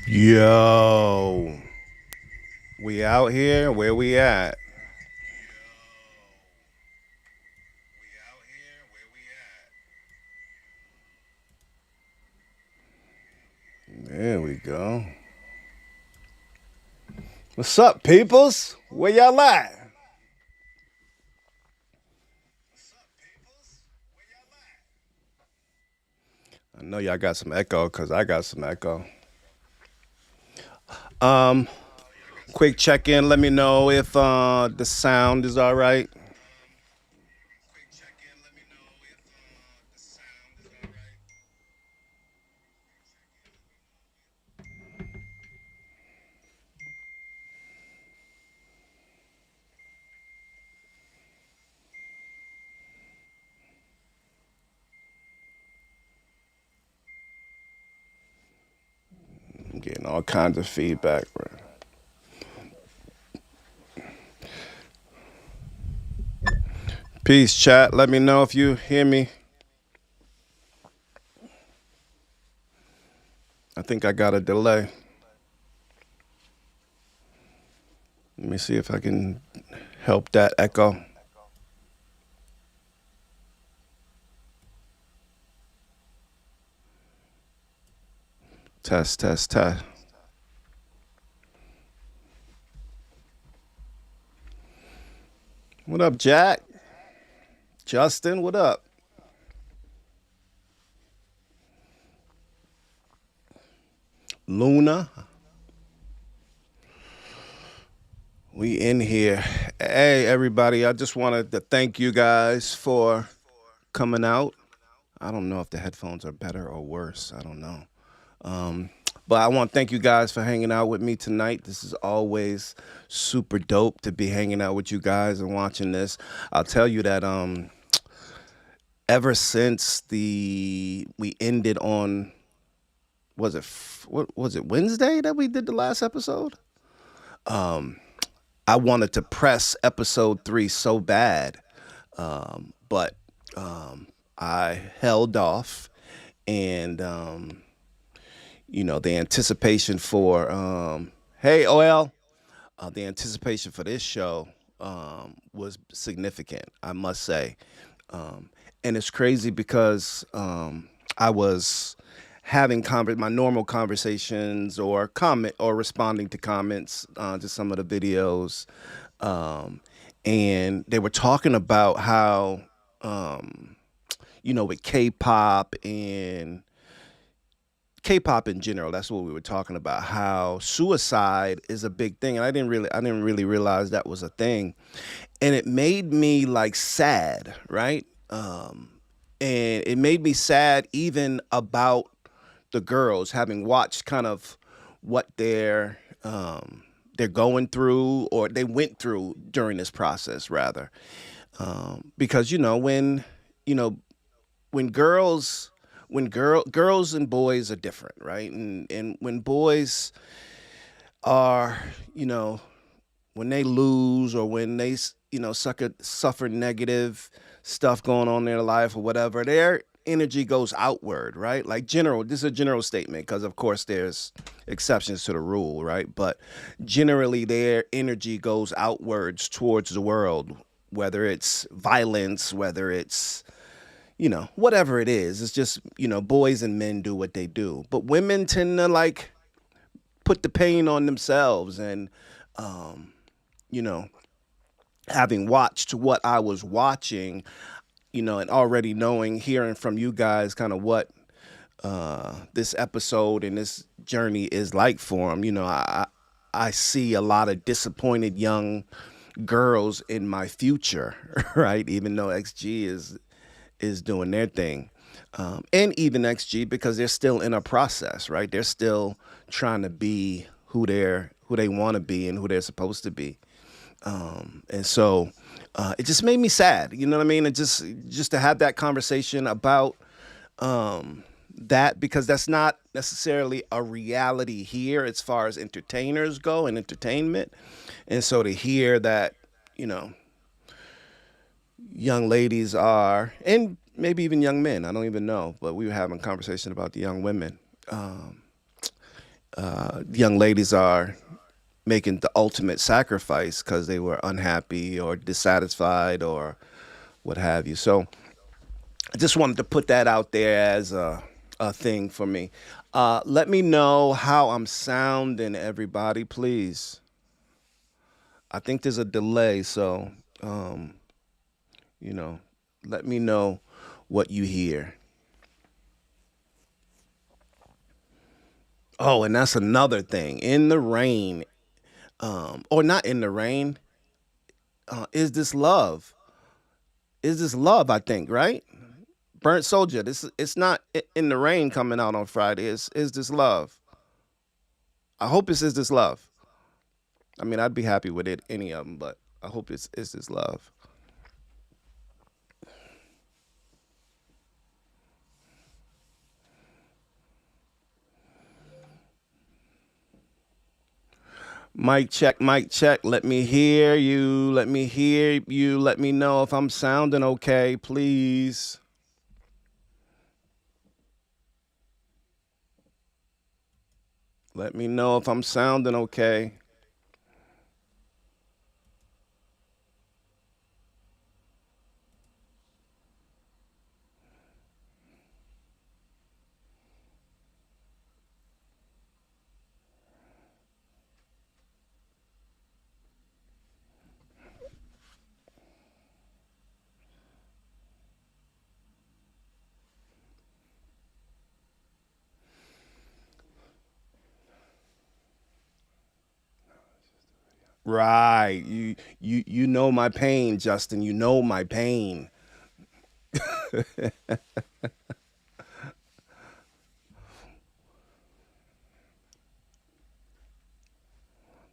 Yo, we out here. Where we at? There we go. What's up, peoples? Where y'all at? I know y'all got some echo because I got some echo. Um, Quick check in. Let me know if the sound is all right. I'm getting all kinds of feedback. Bro. Peace, chat. Let me know if you hear me. I think I got a delay. Let me see if I can help that echo. Test, test, test. What up, Jack? Justin, what up? Luna, we in here. Hey, everybody, I just wanted to thank you guys for coming out. I don't know if the headphones are better or worse. I don't know. Um, but I want to thank you guys for hanging out with me tonight. This is always super dope to be hanging out with you guys and watching this. I'll tell you that ever since the we ended on what was it Wednesday that we did the last episode? Um I wanted to press episode 3 so bad, but I held off, and the anticipation for hey OL, the anticipation for this show was significant, I must say, and it's crazy because I was having my normal conversations or comment or responding to comments to some of the videos, um, and they were talking about how um, with K-pop in general, that's what we were talking about. How suicide is a big thing, and I didn't really realize that was a thing, and it made me like sad, right? And it made me sad even about the girls, having watched kind of what they're going through, or they went through during this process, rather, because you know when girls and boys are different, right? And when boys are, you know when they lose, or when they suffer negative stuff going on in their life or whatever, their energy goes outward, right? Like, this is a general statement, because of course there's exceptions to the rule, right? But generally their energy goes outwards towards the world, whether it's violence, whether it's whatever it is. It's just, boys and men do what they do, but women tend to like put the pain on themselves. And um you know having watched what I was watching, and already hearing from you guys kind of what this episode and this journey is like for them. I see a lot of disappointed young girls in my future, right? Even though XG is doing their thing, and even XG, because they're still in a process, right? They're still trying to be who they want to be and who they're supposed to be. And so it just made me sad. You know what I mean? And just to have that conversation about that, because that's not necessarily a reality here as far as entertainers go and entertainment. And so to hear that, you know, young ladies are, and maybe even young men, I don't even know, but we were having a conversation about the young women. young ladies are making the ultimate sacrifice because they were unhappy or dissatisfied or what have you. So I just wanted to put that out there as a thing for me. Let me know how I'm sounding, everybody, please. I think there's a delay, so, let me know what you hear. Oh, and that's another thing. In the rain, or not in the rain, is this love? Is this love, I think, right? Burnt Soldier. It's not in the rain coming out on Friday. It's Is This Love? I hope it's Is This Love. I mean, I'd be happy with it, any of them, but I hope it's Is This Love. Mic check, mic check. Let me hear you. Let me hear you. Let me know if I'm sounding okay, please. Let me know if I'm sounding okay. Right. You know my pain, Justin. You know my pain. The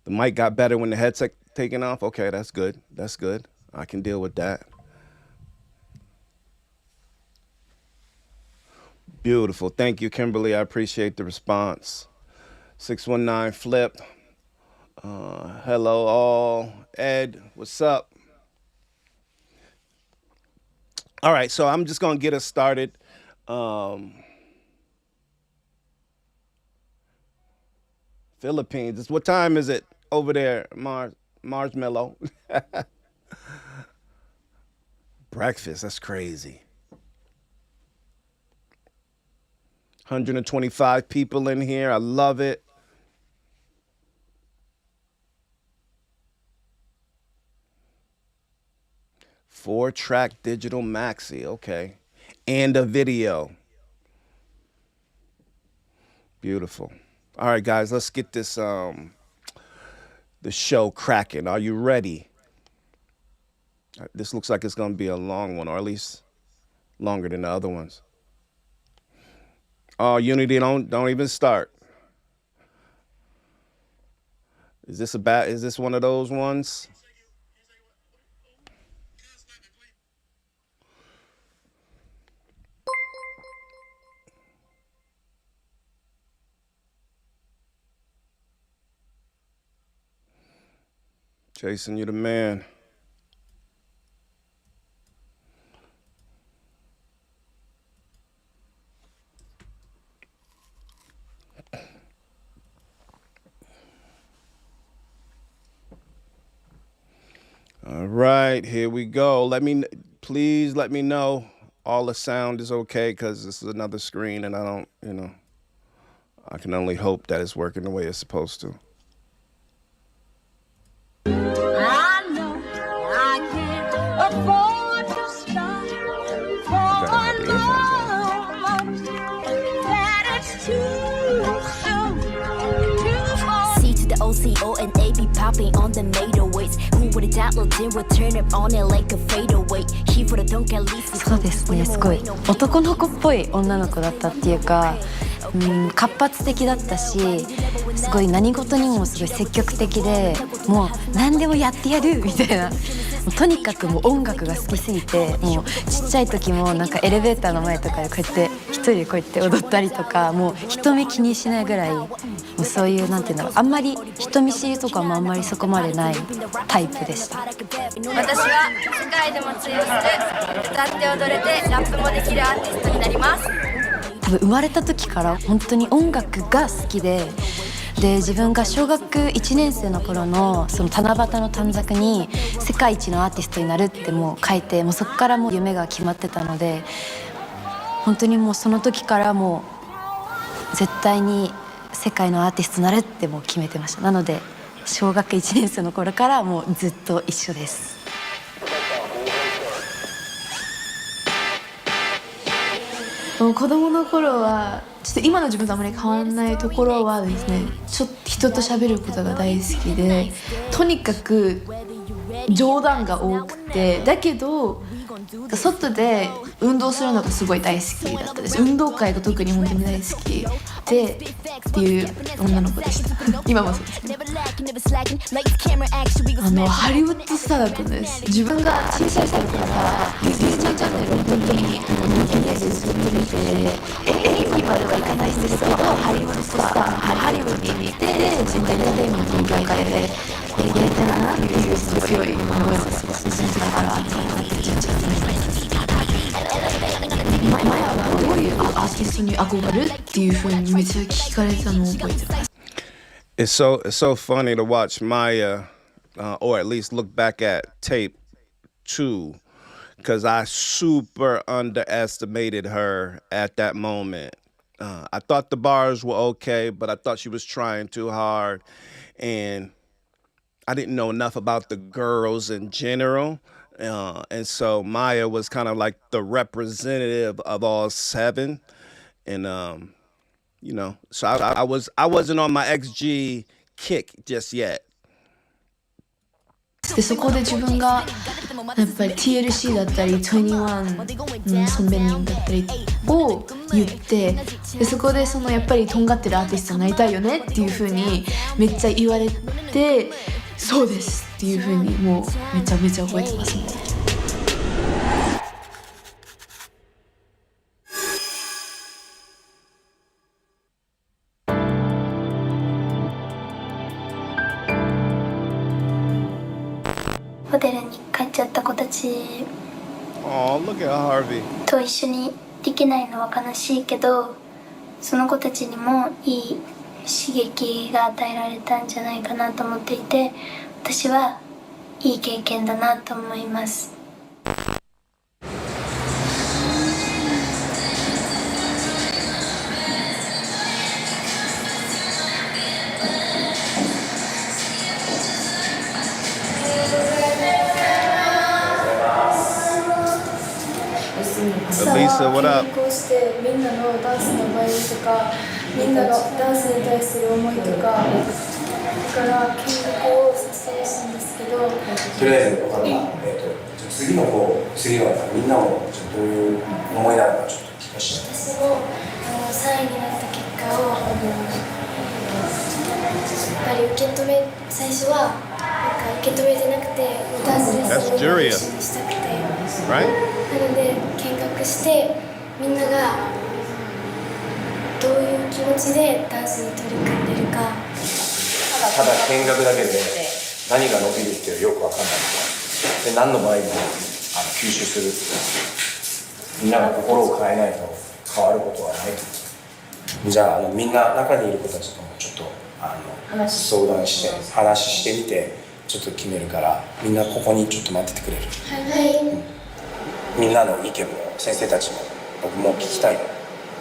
mic got better when the headset taken off. Okay, that's good. That's good. I can deal with that. Beautiful. Thank you, Kimberly. I appreciate the response. 619 Flip. Hello, all. Ed, what's up? All right, so I'm just going to get us started. Philippines. What time is it over there, Marshmallow? Breakfast. That's crazy. 125 people in here. I love it. Four-track digital maxi. Okay. And a video. Beautiful. All right, guys, let's get this the show cracking. Are you ready? This looks like it's going to be a long one, or at least longer than the other ones. Oh, Unity, don't even start. Is this one of those ones? Jason, you the man. All right, here we go. Please let me know all the sound is okay, because this is another screen and I don't, I can only hope that it's working the way it's supposed to. I know I can't afford to stop for a moment that it's too soon to fall. C to the OCO and A be popping on the nadeaways. Who would have thought Lil would turn up on it like a fadeaway. He would have don't get least. そうですね、すごい男の子っぽい女の子だったっていうか、活発的だったし、すごい何事にもすごい積極的で、もう何でもやってやるみたいな。とにかくもう音楽が好きすぎて、もうちっちゃい時もなんかエレベーターの前とかでこうやって一人でこうやって踊ったりとか、もう人目気にしないぐらい、もうそういうなんていうんだろう、あんまり人見知りとかもあんまりそこまでないタイプでした。私は世界でも通用する歌って踊れてラップもできるアーティストになります。多分生まれた時から本当に音楽が好きで、で自分が小学1年生の頃のその七夕の短冊に世界一のアーティストになるってもう書いて、もうそこからもう夢が決まってたので、本当にもうその時からもう絶対に世界のアーティストになるってもう決めてました。なので小学1年生の頃からもうずっと一緒です。子供の頃はちょっと今の自分とあまり変わらないところはですね、ちょっと人と喋ることが大好きで、とにかく冗談が多くて、だけど外で運動するのがすごい大好きだったです。運動会が特に本当に大好きでっていう女の子でした今もそうですね。ハリウッドスターだったんです。自分が小さい頃からディズニーチャンネルを本当に人間でずっと見て、演技まではいかないですけど、ハリウッドスター、ハリウッドに行ってエンターテインメントの業界でやりたいなっていう強い思いをすごくするから前はどういうアーティストに憧れるっていうふうにめっちゃ聞かれたのを覚えてます。It's so funny to watch Maya, or at least look back at tape too, because I super underestimated her at that moment. I thought the bars were okay, but I thought she was trying too hard, and I didn't know enough about the girls in general. And so Maya was kind of like the representative of all seven. And, so I wasn't on my XG kick just yet. でそこで自分がやっぱり TLC だったり21ソンベニンだったりを言って、でそこでそのやっぱりとんがってるアーティストになりたいよねっていう風にめっちゃ言われて、そうですっていう風にもうめちゃめちゃ覚えてますね。ホテルに帰っちゃった子たちと一緒にできないのは悲しいけど、その子たちにもいい刺激が与えられたんじゃないかなと思っていて、私はいい経験だなと思います。Lisa, what up? こうしてみんなのダンスのバイオとか、みんなのダンスに対する思いとか、だから見学を撮影したんですけど、とりあえず次のみんなもどういう思いなのかちょっと聞かせて。私も3位になった結果をやっぱり最初は受け止めてなくて、ダンスレッスンを一緒にしたくて、なので見学してみんながどういう気持ちでダンスに取り組んでるか。ただ見学だけで何が伸びるっていうのはよくわかんないで、何の場合も吸収する、みんなが心を変えないと変わることはない。じゃあみんな中にいる子たちともちょっと相談して話してみてちょっと決めるから、みんなここにちょっと待っててくれる？はい、みんなの意見も先生たちも僕も聞きたい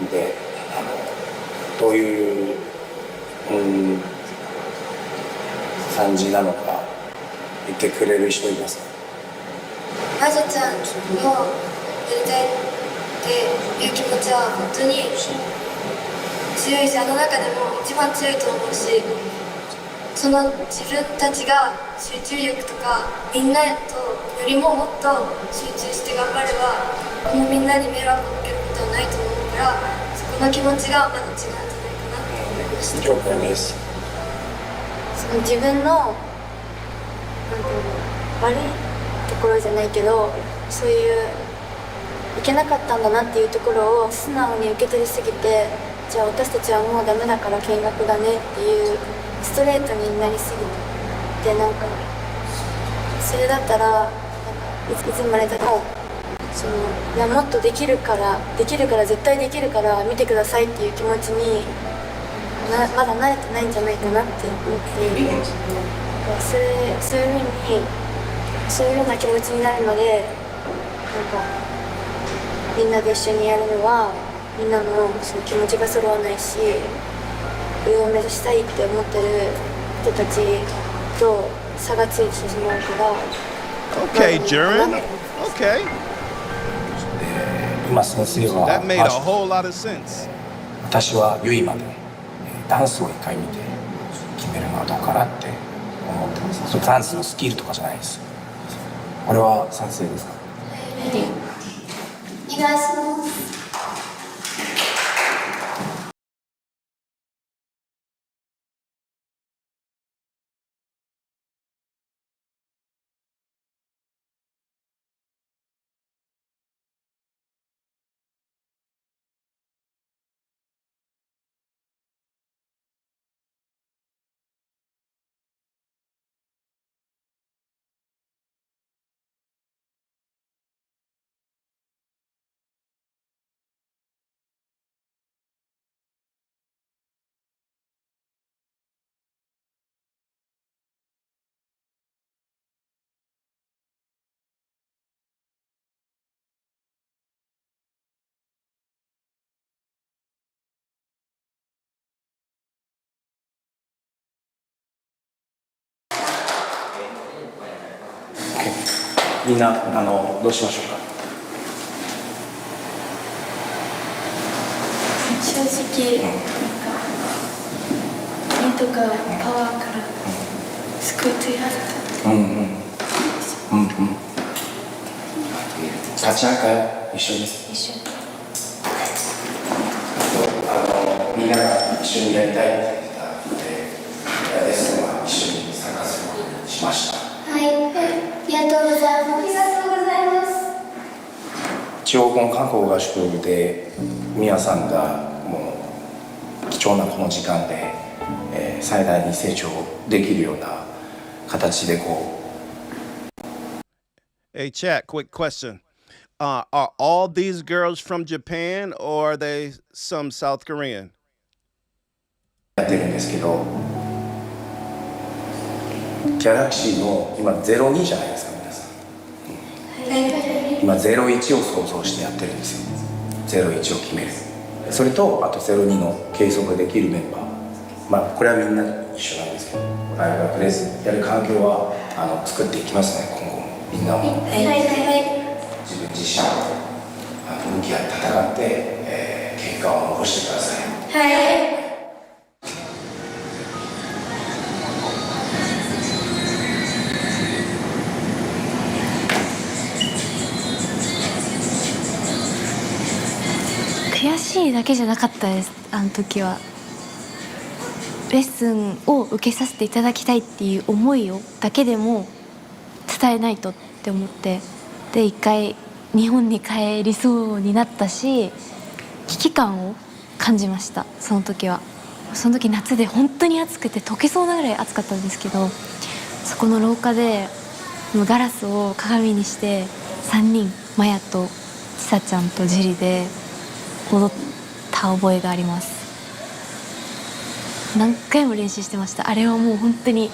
ので、どういう、感じなのか言ってくれる人いますか？まずちゃんのやりたいっていう気持ちは本当に強いし、あの中でも一番強いと思うし、その自分たちが集中力とかみんなとよりももっと集中して頑張れば、このみんなに迷惑をかけることはないと思うから、そこの気持ちがまだ違うんじゃないかなと思いました。了解です。その自分の悪いところじゃないけど、そういういけなかったんだなっていうところを素直に受け取りすぎて、じゃあ私たちはもうダメだから見学だねっていうストレートになりすぎて、なんかそれだったらいつまでたってもいやもっとできるから絶対できるから見てくださいっていう気持ちにまだ慣れてないんじゃないかなって思っている。そういう風にそういうような気持ちになるまでみんなで一緒にやるのはみんなのその気持ちが揃わないし、上を目指したいって思ってる人たちと差がついてしまうから。Okay, Jaren. Okay. 今先生は That made a whole lot of sense. 私はゆいまでダンスを一回見て決めるのはどうかなって思ってます。それダンスのスキルとかじゃないです。これは賛成ですか？お願いします。みんなどうしましょうか？正直、身とかパワーからすごい強いはずだ。立ち上がり一緒です。一緒に。みんなが一緒にやりたいって言ってたので、レッスンは一緒に参加することにしました。はい、ありがとうございます。ありがとうございます。一応この観光合宿で皆さんがもう貴重なこの時間で、最大に成長できるような形でこう。Hey, chat, quick question. Are all these girls from Japan or are they some South Korean? やってるんですけど、ギャラクシーの今02じゃないですか皆さん。今01を想像してやってるんですよ。01を決める。それとあと02の計測できるメンバー。これはみんな一緒なんですけど、ライブはとりあえずやる環境は作っていきますね。今後もみんなも自分自身向き合って戦って、結果を残してください。はい。悔しいだけじゃなかったです。あの時はレッスンを受けさせていただきたいっていう思いをだけでも伝えないとって思って、で一回日本に帰りそうになったし、危機感を感じました。その時はその時夏で本当に暑くて溶けそうなぐらい暑かったんですけど、そこの廊下でガラスを鏡にして3人マヤとちさちゃんとジリで踊った覚えがあります。何回も練習してました。あれはもう本当に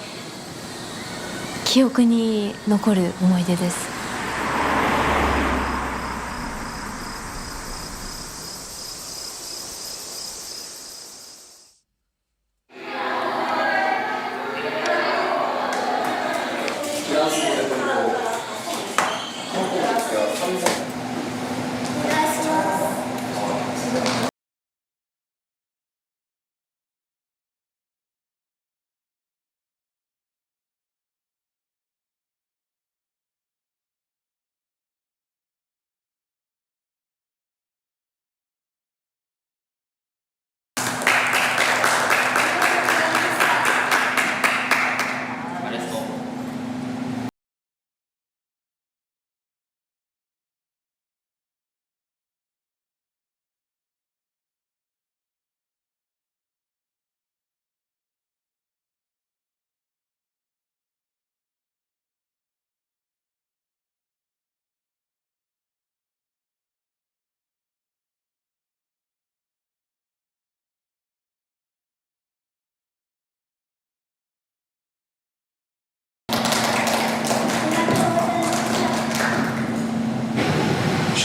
記憶に残る思い出です。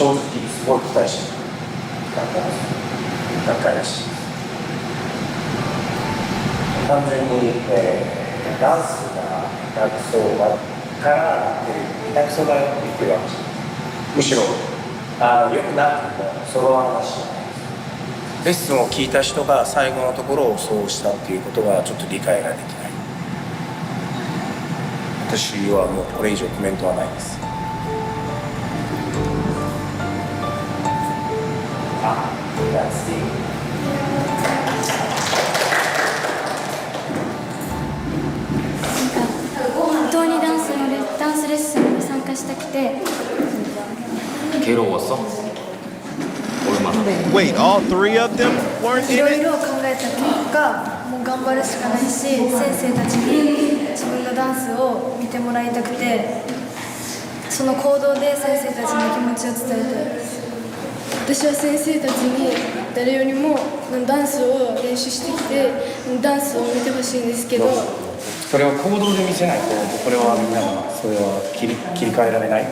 正直すごい期待してる学会らしい。単純に、ダンスが下手くそから下手くそだよって言ってるわけじゃない。むしろ良くなくてもその話じゃないです。レッスンを聞いた人が最後のところをそうしたっていうことがちょっと理解ができない。私はもうこれ以上コメントはないです。本当にダンスレッスンに参加したくて 걔로 왔어? 얼마나? Wait, all three of them weren't い in ろい it? ろ考えた結果もう頑張るしかないし先生たちに自分のダンスを見てもらいたくてその行動で先生たちの気持ちを伝えたいです。私は先生たちに誰よりもダンスを練習してきてダンスを見てほしいんですけどそれを行動で見せないとこれはみんながそれは切り替えられないっ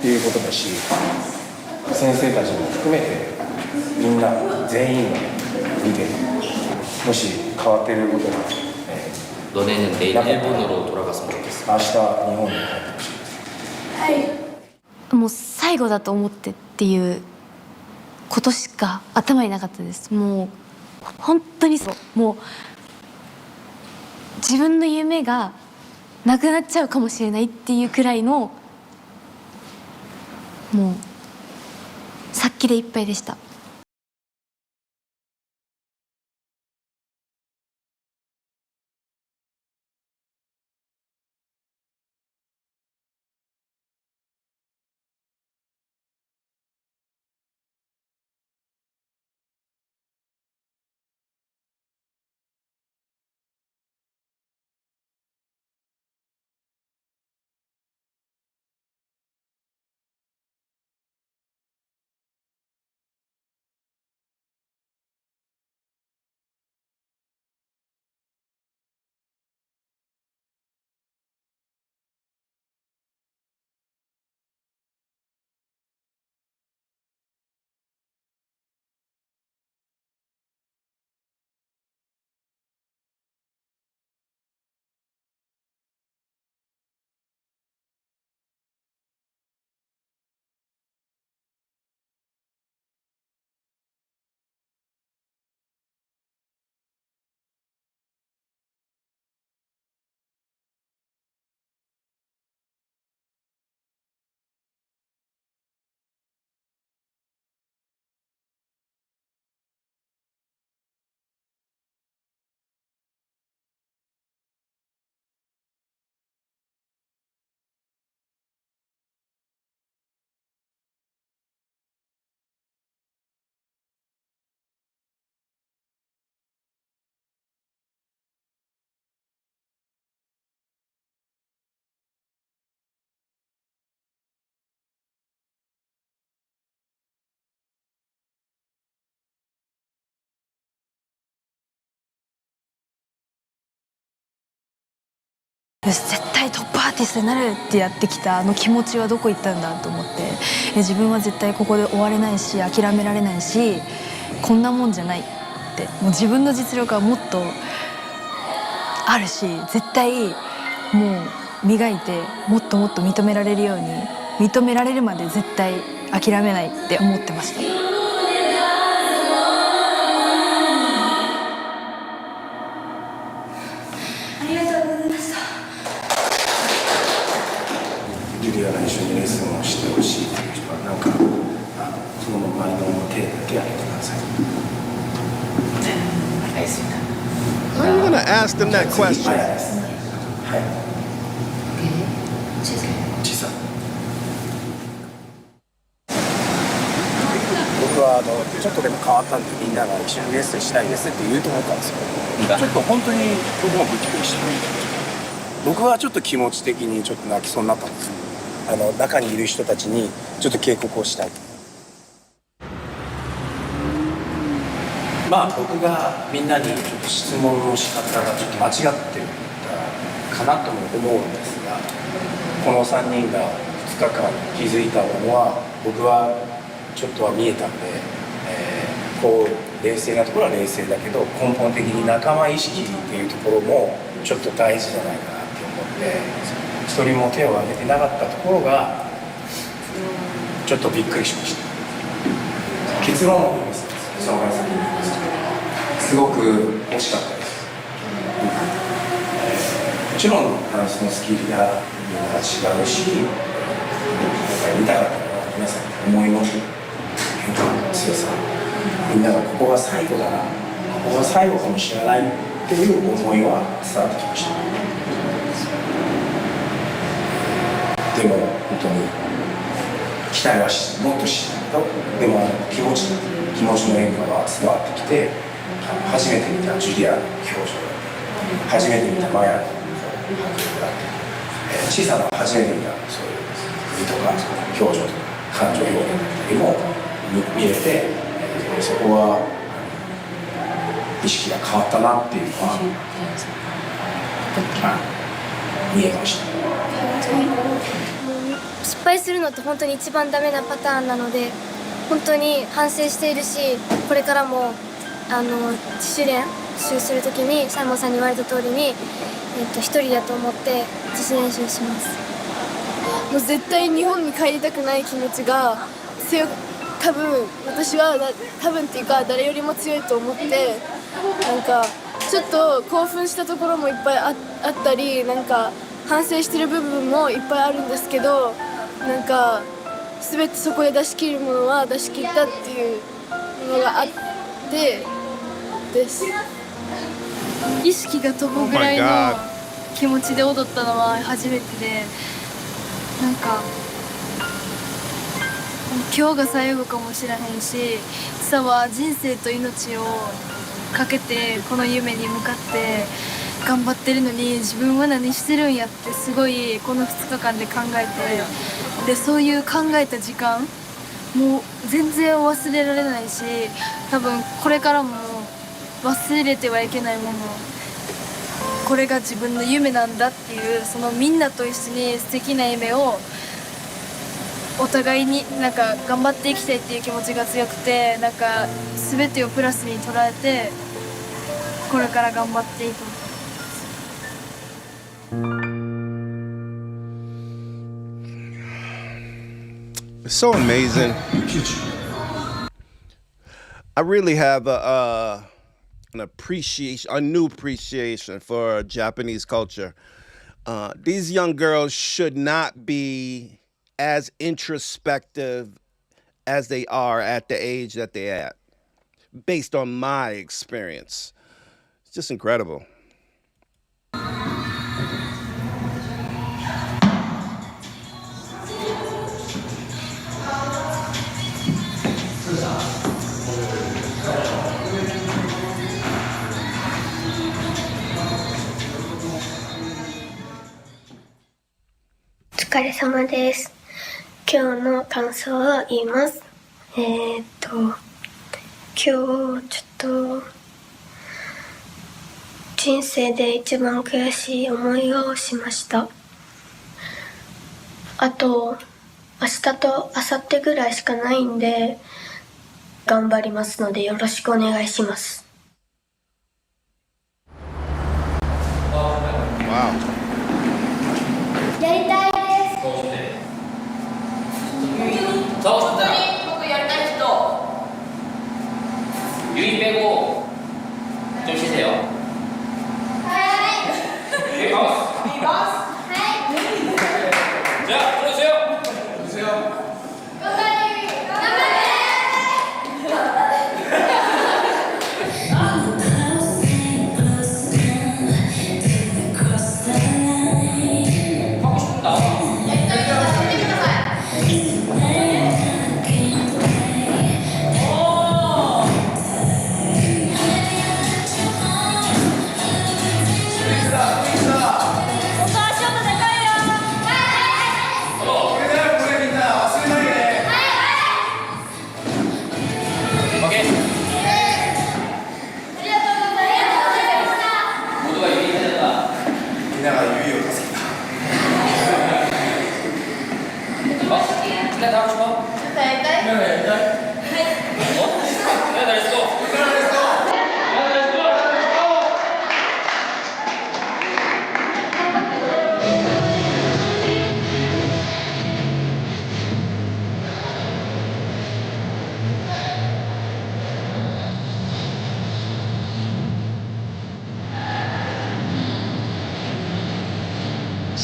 ていうことだし、先生たちも含めてみんな全員が見てもし変わっていることが、너네는 내일 일본으로 돌아갔으면 좋겠어. 明日日本に帰ってほしいです。もう最後だと思ってっていうことしか頭になかったです。もう本当にそうもう自分の夢がなくなっちゃうかもしれないっていうくらいのもう殺気でいっぱいでした。よし絶対トップアーティストになるってやってきたあの気持ちはどこ行ったんだと思って自分は絶対ここで終われないし諦められないしこんなもんじゃないってもう自分の実力はもっとあるし絶対もう磨いてもっともっと認められるように認められるまで絶対諦めないって思ってました。ジュリアが一緒にレッスンをしてほしいという人はなんかその周りの手だけ挙げてください。How are you gonna ask them that question? はい。小さい。僕はちょっとでも変わったんでみんなが一緒にレッスンしたいですって言うと思ったんですよ。ちょっと本当に僕もびっくりして。僕はちょっと気持ち的にちょっと泣きそうになったんですよ。中にいる人たちにちょっと警告をしたい。まあ僕がみんなにちょっと質問の仕方がちょっと間違ってるかなとも思うんですが、この3人が2日間気づいたものは僕はちょっとは見えたんで、こう冷静なところは冷静だけど根本的に仲間意識っていうところもちょっと大事じゃないかなって思って、一人も手を挙げてなかったところがちょっとびっくりしました。結論を言います。その先に言います。すごく惜しかったです。もちろんダンスのスキルがみんな違うし、見たかったのは皆さんの思いの変化の強さ、みんながここが最後だな、ここが最後かもしれないっていう思いは伝わってきました。でも本当に期待はもっとしてたけど、でも気持ちの変化が伝わってきて、初めて見たジュリアの表情、初めて見たマヤの小さな初めて見たそういう意とか表情とか感情表現も見れて、そこは意識が変わったなっていうのは見えました。失敗するのって本当に一番ダメなパターンなので、本当に反省しているし、これからも自主練習するときにサイモンさんに言われた通りに、一人だと思って自主練習します。もう絶対日本に帰りたくない気持ちが強く、多分私は多分っていうか誰よりも強いと思って、なんかちょっと興奮したところもいっぱいあったり、なんか反省してる部分もいっぱいあるんですけど、なんか全てそこで出し切るものは出し切ったっていうのがあってです。意識が飛ぶぐらいの気持ちで踊ったのは初めてで、なんか今日が最後かもしれへんし、さは人生と命をかけてこの夢に向かって頑張ってるのに、自分は何してるんやってすごいこの2日間で考えて、でそういう考えた時間もう全然忘れられないし、多分これからも忘れてはいけないもの、これが自分の夢なんだっていう、そのみんなと一緒に素敵な夢をお互いになんか頑張っていきたいっていう気持ちが強くて、なんか全てをプラスに捉えてこれから頑張っていく。It's so amazing. I really have an appreciation, a new appreciation for Japanese culture. These young girls should not be as introspective as they are at the age that they're at, based on my experience. It's just incredible.お疲れ様です。今日の感想を言います。今日ちょっと人生で一番悔しい思いをしました。あと明日と明後日ぐらいしかないんで頑張りますのでよろしくお願いします。Wow. やりたい。本当に僕やりたい人、ゆいぺご調子してよ。はい。いきます。いきます。はい。じゃあ、どうしよう。どうしよう。頑張れ。頑張れ。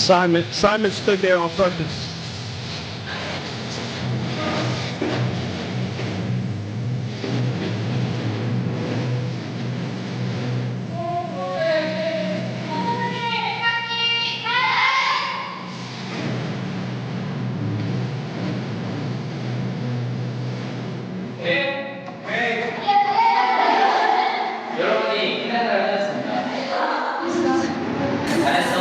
Simon stood there on purpose. 여러분이 기대 잘하셨습니다. 잘했어.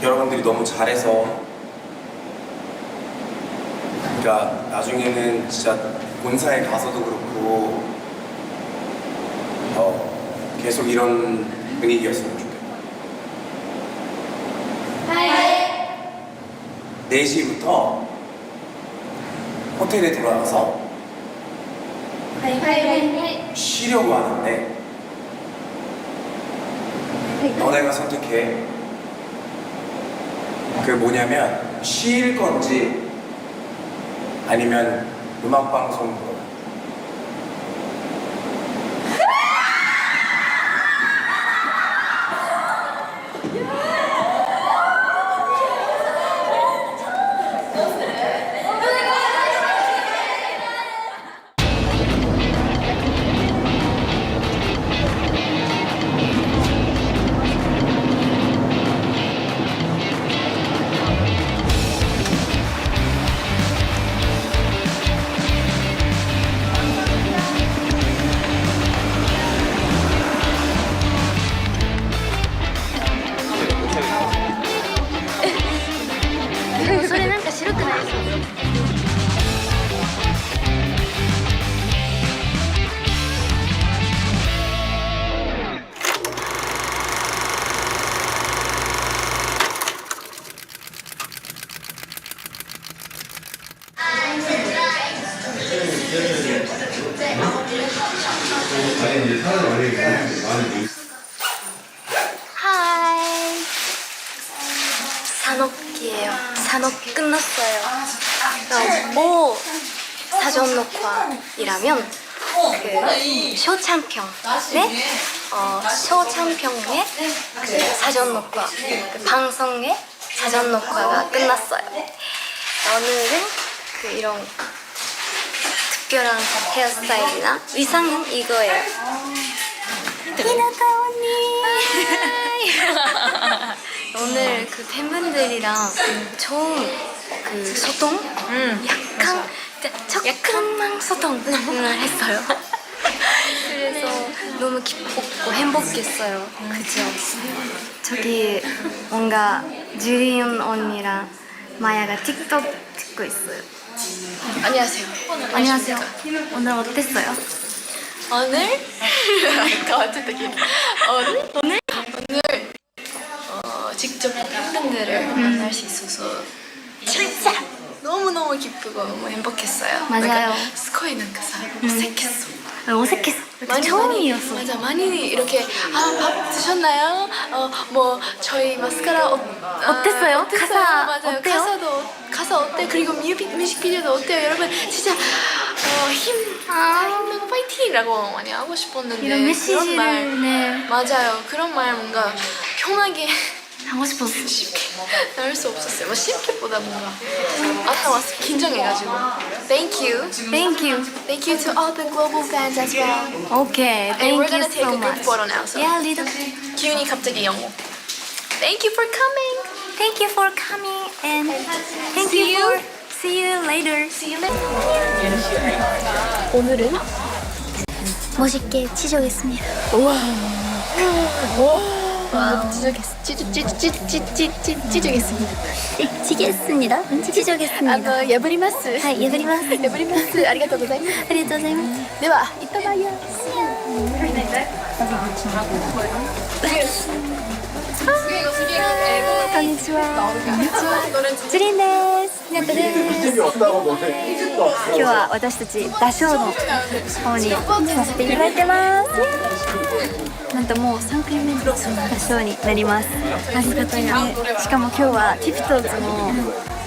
여러분들이 너무 잘해서 그러니까 나중에는 진짜 본사에 가서도 그렇고 계속 이런 분위기였으면 좋겠다. 4시부터 호텔에 돌아가서 쉬려고 하는데 너네가 선택해. 그 뭐냐면 쉴 건지 아니면 음악 방송으로. 하이. 산업기예요. 산업 끝났어요. 뭐 사전 녹화이라면 그 쇼챔평의 쇼챔평의 그 사전 녹화, 그 방송의 사전 녹화가 끝났어요. 오늘은 그 이런 특별한 헤어스타일이나 의상은 이거예요. 이나카 언니. 오늘 그 팬분들이랑 좋은 그 소통, 약간 조금만 소통을 했어요. 그래서 너무 기뻤고 행복했어요. 그죠? 저기 뭔가 주리온 언니랑 마야가 틱톡 찍고 있어요. 안녕하세요. 안녕하세요. 오늘 어땠어요? 오늘 오늘 직접 팬분들을 만날 수 있어서 진짜 너무너무 기쁘고 너무 행복했어요. 맞아요. 그러니까 스코이는 그 사람 어색했어. 어색했어. 처음이었어. 맞아. 많이 이렇게 밥 드셨나요? 뭐 저희 마스카라 어땠어요? 가사 맞아요. 어때요? 가사 어때? 그리고 뮤직비디오도 어때요? 여러분 진짜 힘내고 파이팅이라고 많이 하고 싶었는데 이런 메시지를 그런 말, 네. 맞아요. 그런 말 뭔가 편하게 하고 싶었어. 쉽게 나올 수 없었어요. 뭐 쉽게보다 뭔가 아까 와서 긴장해가지고 Thank you. Thank you. Thank you to all the global fans as well. Okay. And Thank we're you gonna take so a group much. photo now. So Yeah, little. 기훈이 갑자기 영어. Thank you for coming. Thank you for coming and thank you for see you later. See you later. 오늘은 멋있게 치조겠습니다. 찌주겠습니다. 치겠습니다. 치조겠습니다. 야브리마스. 하이, 예브리마스. 야브리마스. 아리가또 고자이마스. 아리가토고자이마스. では、いただきます。こんにちは。ジュリンです。ひなたです。今日は私たちダショーの方にさせていただいてます。なんともう3回目のダショーになります。ありがたいね。しかも今日はティピトーズも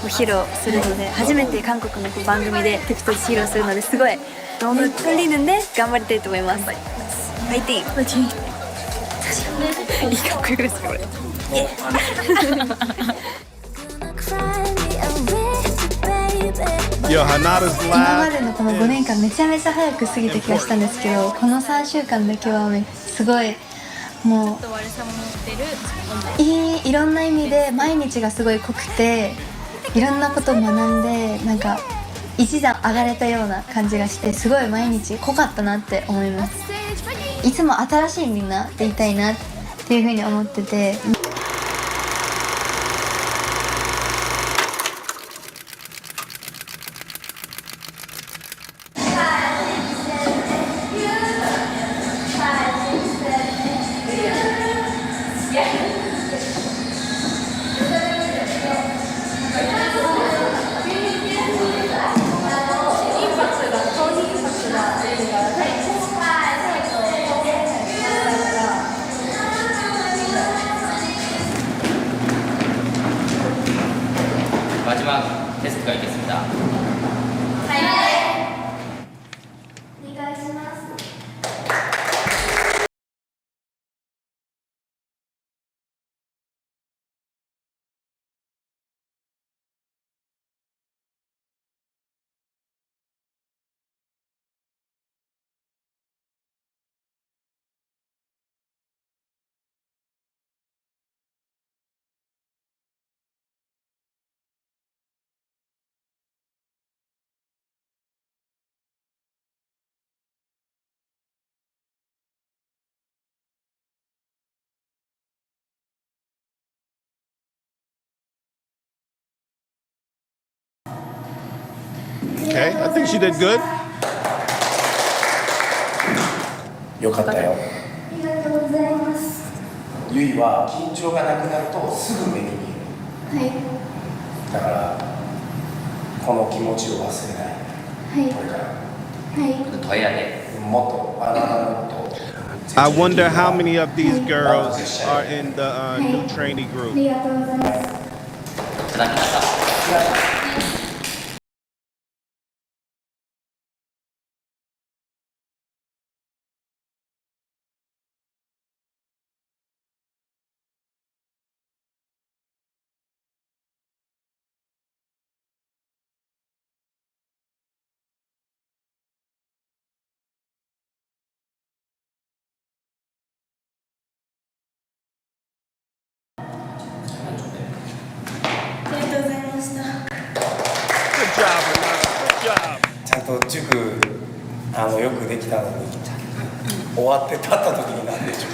披露するので、初めて韓国の番組でティピトーズ披露するのですごい너무 떨리는데頑張りたいと思います。ファイティン。いいかっこよくですこれ。今までのこの5年間めちゃめちゃ早く過ぎた気がしたんですけど、この3週間だけはすごいもういろんな意味で毎日がすごい濃くて、いろんなことを学んで、なんか一段上がれたような感じがして、すごい毎日濃かったなって思います。いつも新しいみんなでいたいなっていうふうに思ってて。마지막 테스트가 있겠습니다. Okay, I think she did good. よかったよ。ありがとうございます。ゆいは緊張がなくなるとすぐ目に見える。はいだからこの気持ちを忘れない。はいこれからはい。 더 해야 돼. もっともっと。 I wonder how many of these girls are in the new trainee あ group. りがとうございます。 자, 끝났다. Good job, Renata. Good job. ちゃんと塾よくできたのに終わって立った時になんでしょう。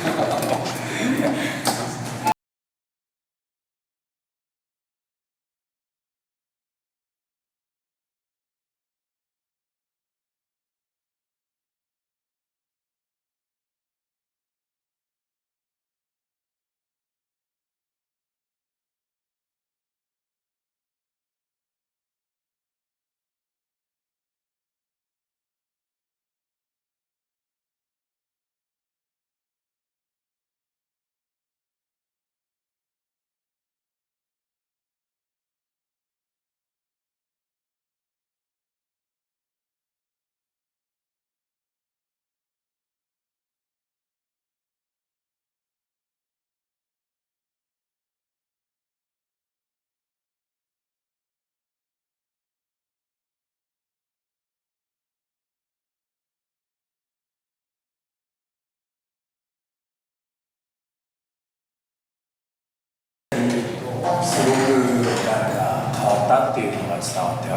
すごくなんか変わったっていうのが伝わっては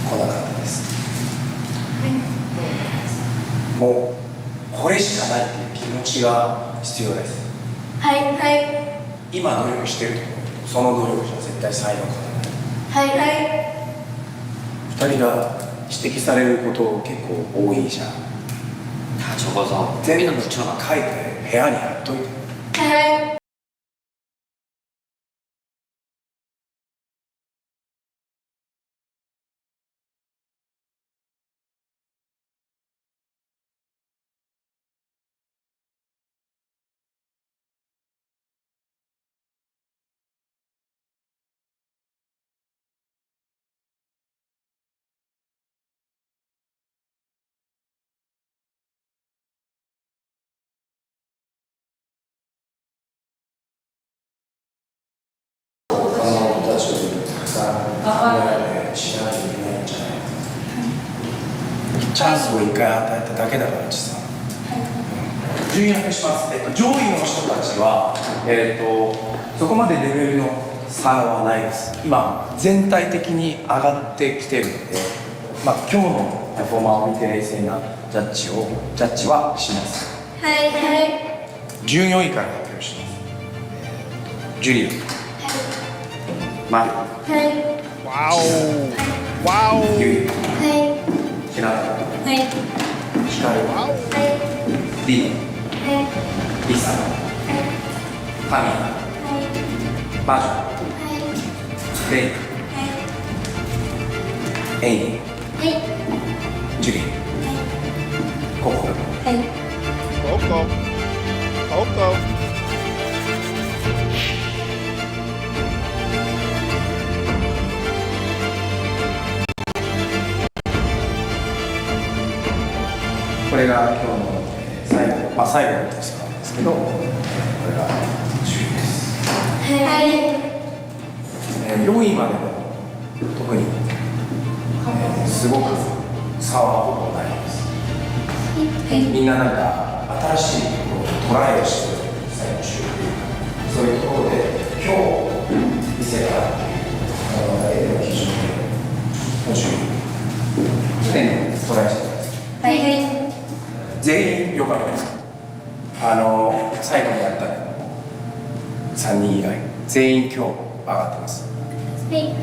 こなかったです。もうこれしかないっていう気持ちが必要です。はいはい今努力してると思う。その努力じゃ絶対才能がない。はいはい2人が指摘されること結構多いじゃん。 다 적어서 全部 여기다 붙여놔. 書いて部屋に貼っといて。はいしないといけないんじゃない。チャンスを1回与えただけだから実は。順位発表します。上位の人たちは、そこまでレベルの差はないです。今、全体的に上がってきてるので、今日のパフォーマーを見て冷静なジャッジはします。はいはい。14位から発表します。ジュリア。マリ。はい。Wow. ユイ。はい。ひなた。はい。ヒカル。はい。リナ。はい。リサ。タミヤ。マジョ。レイ。エイミー。ジュリー。ココ。Coco. Coco. これが今日の最後のテストなんですけど、これが10位です。4位までの特に、すごく差はほぼないです。みんななんか新しいところをトライをしてる最中、そういうところで今日見せた絵の基準で常にトライしてください。全員良かったです。最後にやった3人以外全員今日上がってます。ありが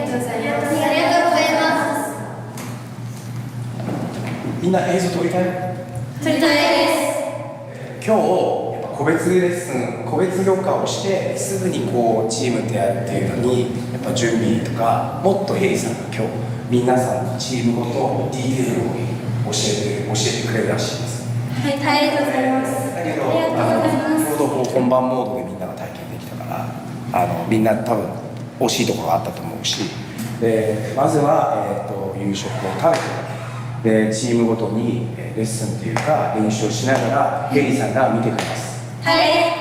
とうございます。みんな映像撮りたい？撮りたいです。今日個別レッスン、個別評価をしてすぐにこうチームでやるっていうのにやっぱ準備とか、もっとヘイさんが今日皆さんのチームごとディテールを教えてくれるらしいです。はい、ありがとうございます。だけどちょうどこう本番モードでみんなが体験できたから、みんな多分惜しいところがあったと思うし、でまずは、夕食を食べて、でチームごとにレッスンっていうか練習をしながらヘリーさんが見てくれます。はい。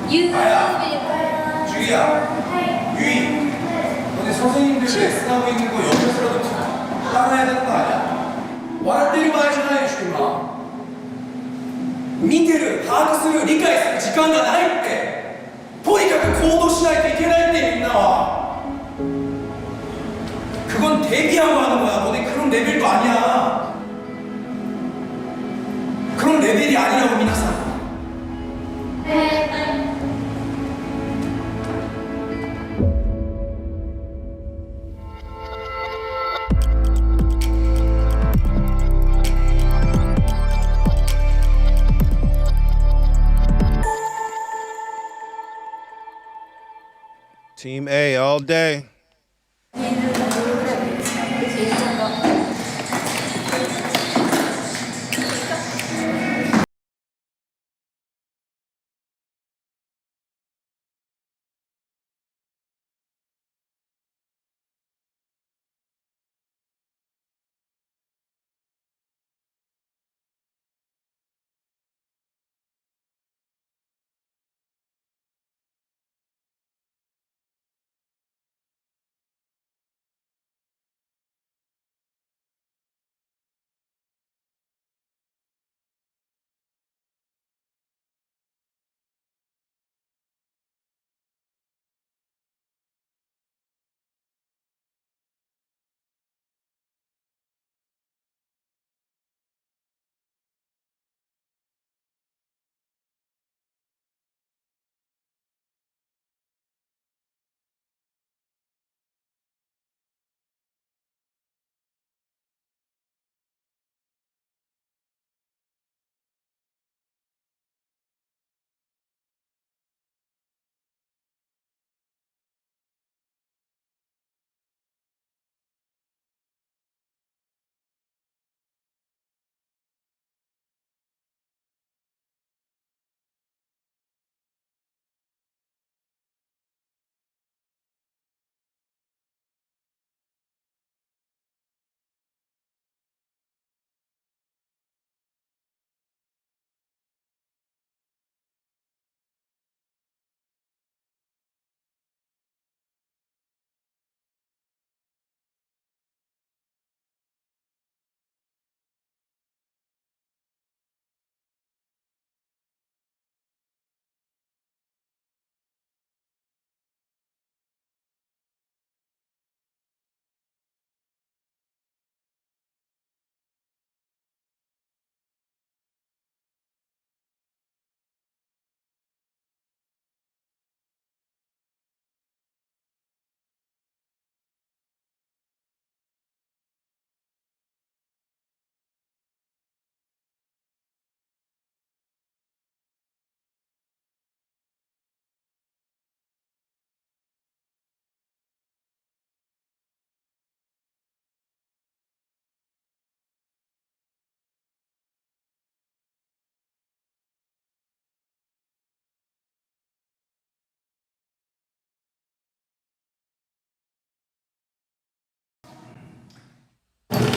ジュリア、ユイ、선생님들 레슨하고 있는 거 옆에서라도 따라야 되는 거 아니야? 笑ってる場合じゃないでしょ今。見てる、把握する、理解する時間がないって。とにかく行動しないといけないってみんなは。그건 대비하고 하는 거야. 너네 그런 레벨도 아니야. 그런 레벨이 아니라고 미나상. Team A all day.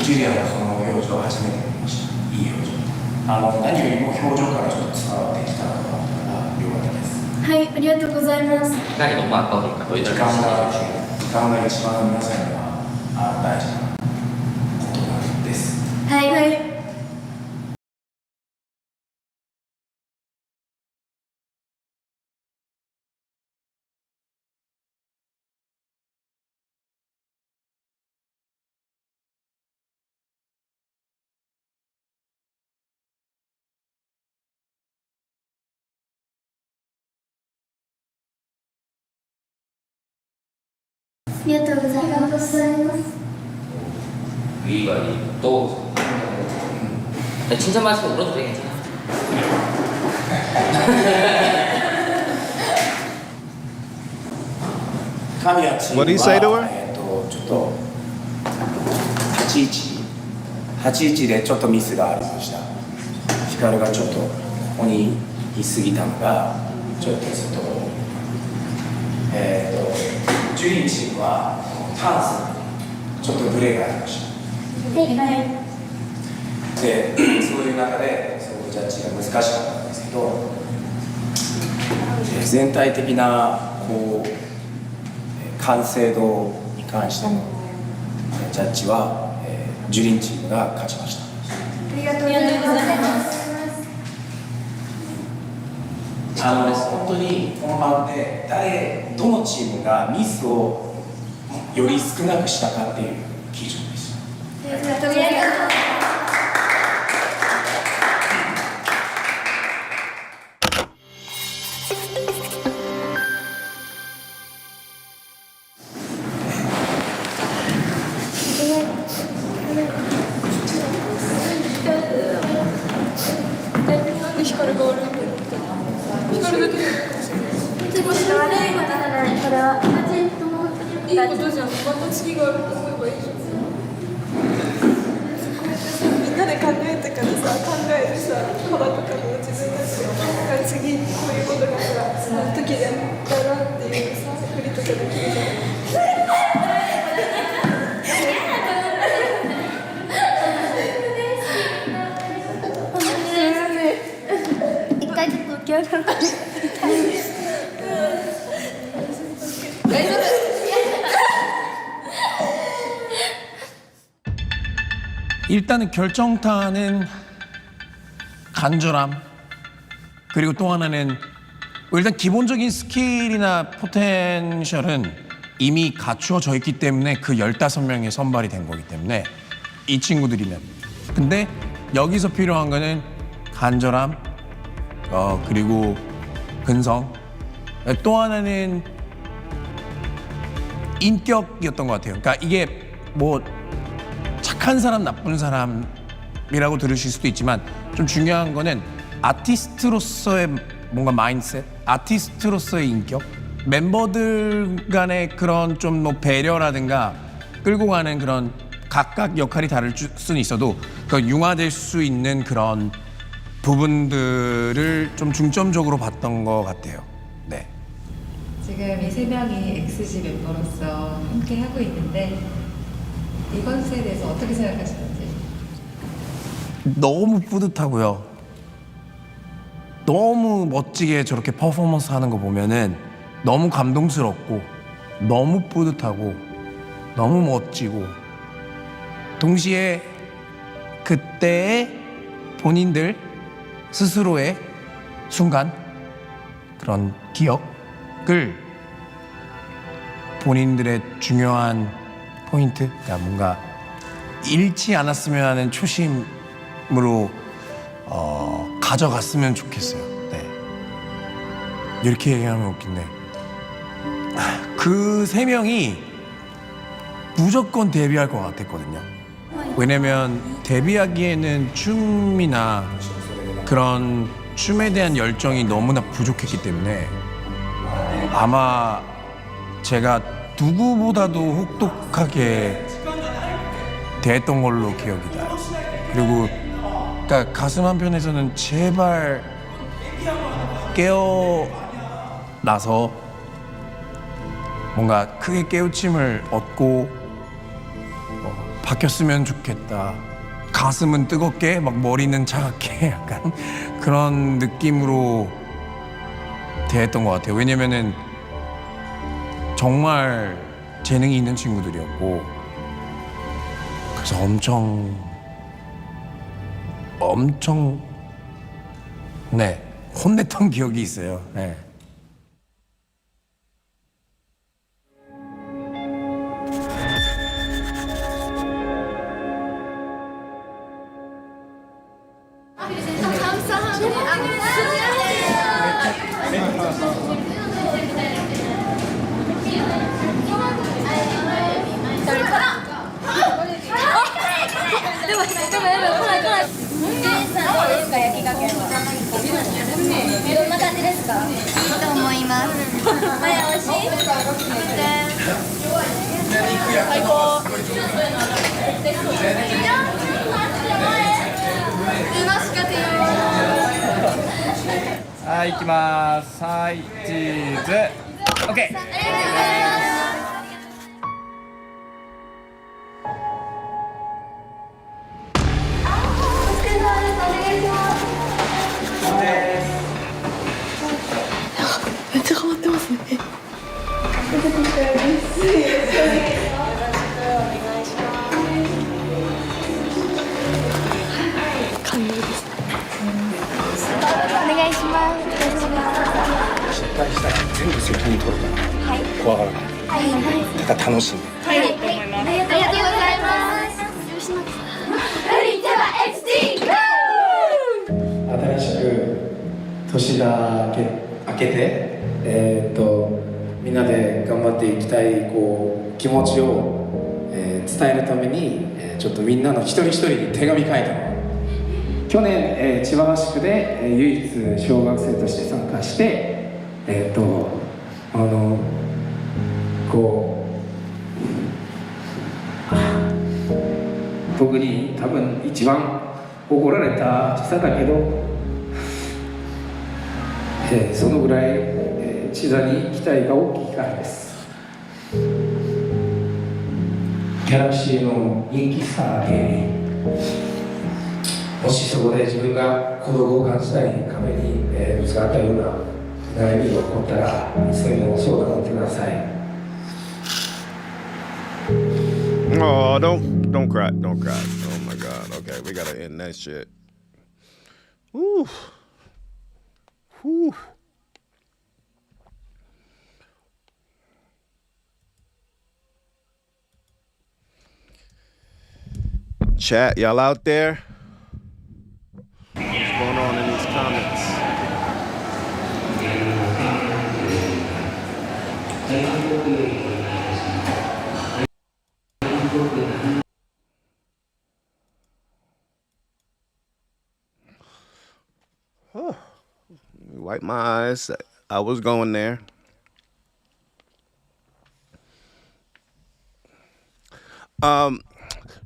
ジュリアのその表情を初めて見ました。いい表情。何よりも表情からちょっと伝わってきたのが良かったです。はい、ありがとうございます。何がまあどういう時間が一番皆さんには大事なことなんです。はい、はい。ありがとうございます。いいわいい。どうぞ。칭찬말씀 울어도 돼 괜찮아. What did he say to her? ちょっと8-1でちょっとミスがありました。ヒカルがちょっとここにいすぎたのがちょっとジュリンチームはタンスにちょっとブレがありました。でそういう中でそういうジャッジが難しかったんですけど、全体的なこう完成度に関してのジャッジはジュリンチームが勝ちました。ありがとうございます。本当にこの場でどのチームがミスをより少なくしたかっていう基準です。ありがとうございます。いいことじゃん。また次があると思えばいいじゃん。みんなで考えてからさ、考えるさ、幅とかも自分たちが次こういうことがさ、その時だなっていうさ、振りとかできるじゃん。一回ちょっと起き上がるか。大丈夫。 일단은 결정타는 간절함, 그리고 또 하나는 일단 기본적인 스킬이나 포텐셜은 이미 갖추어져 있기 때문에 그 15명이 선발이 된 거기 때문에 이 친구들이면. 근데 여기서 필요한 거는 간절함, 그리고 근성, 또 하나는 인격이었던 것 같아요. 그러니까 이게 뭐 착한 사람, 나쁜 사람이라고 들으실 수도 있지만 좀 중요한 거는 아티스트로서의 뭔가 마인드셋, 아티스트로서의 인격, 멤버들 간의 그런 좀 뭐 배려라든가 끌고 가는 그런 각각 역할이 다를 수는 있어도 그 융화될 수 있는 그런 부분들을 좀 중점적으로 봤던 것 같아요. 네. 지금 이 세 명이 XG 멤버로서 함께 하고 있는데 이번 주에 대해서 어떻게 생각하시는지? 너무 뿌듯하고요. 너무 멋지게 저렇게 퍼포먼스 하는 거 보면은 너무 감동스럽고 너무 뿌듯하고 너무 멋지고 동시에 그때의 본인들 스스로의 순간 그런 기억을 본인들의 중요한 포인트, 그러니까 뭔가 잃지 않았으면 하는 초심으로 가져갔으면 좋겠어요. 네. 이렇게 얘기하면 웃긴데 그 세 명이 무조건 데뷔할 것 같았거든요. 왜냐면 데뷔하기에는 춤이나 그런 춤에 대한 열정이 너무나 부족했기 때문에 아마 제가 누구보다도 혹독하게 대했던 걸로 기억이 나요. 그리고 그러니까 가슴 한편에서는 제발 깨어나서 뭔가 크게 깨우침을 얻고 바뀌었으면 좋겠다. 가슴은 뜨겁게 막 머리는 차갑게 약간 그런 느낌으로 대했던 것 같아요. 왜냐면은 정말 재능이 있는 친구들이었고 그래서 엄청 네 혼냈던 기억이 있어요. 네.はい、行きます。はい、チーズ。OK。めっちゃ変わってますね。感動です。お願いします。失敗したら全部責任取るから、怖がらない、ただ楽しんで。ありがとうございます。吉野さん。新しく年が明けて、みんなで頑張っていきたい気持ちを、伝えるために、ちょっとみんなの一人一人に手紙書いたの。去年、千葉合宿で、唯一小学生として参加して、僕に多分一番怒られた小さだけど、そのぐらい、千葉に期待が大きいからです。ギャラクシーの人気スター芸人、もしそこで自分が孤独を感じたり壁に、ぶつかったような悩みが起こったらいつでも相談を乗ってください。Oh, don't cry. Don't cry. Oh my God. Okay, we gotta end that shit. Whew. Whew. Chat, y'all out there? What's going on in these comments? Oh, wipe my eyes. I was going there.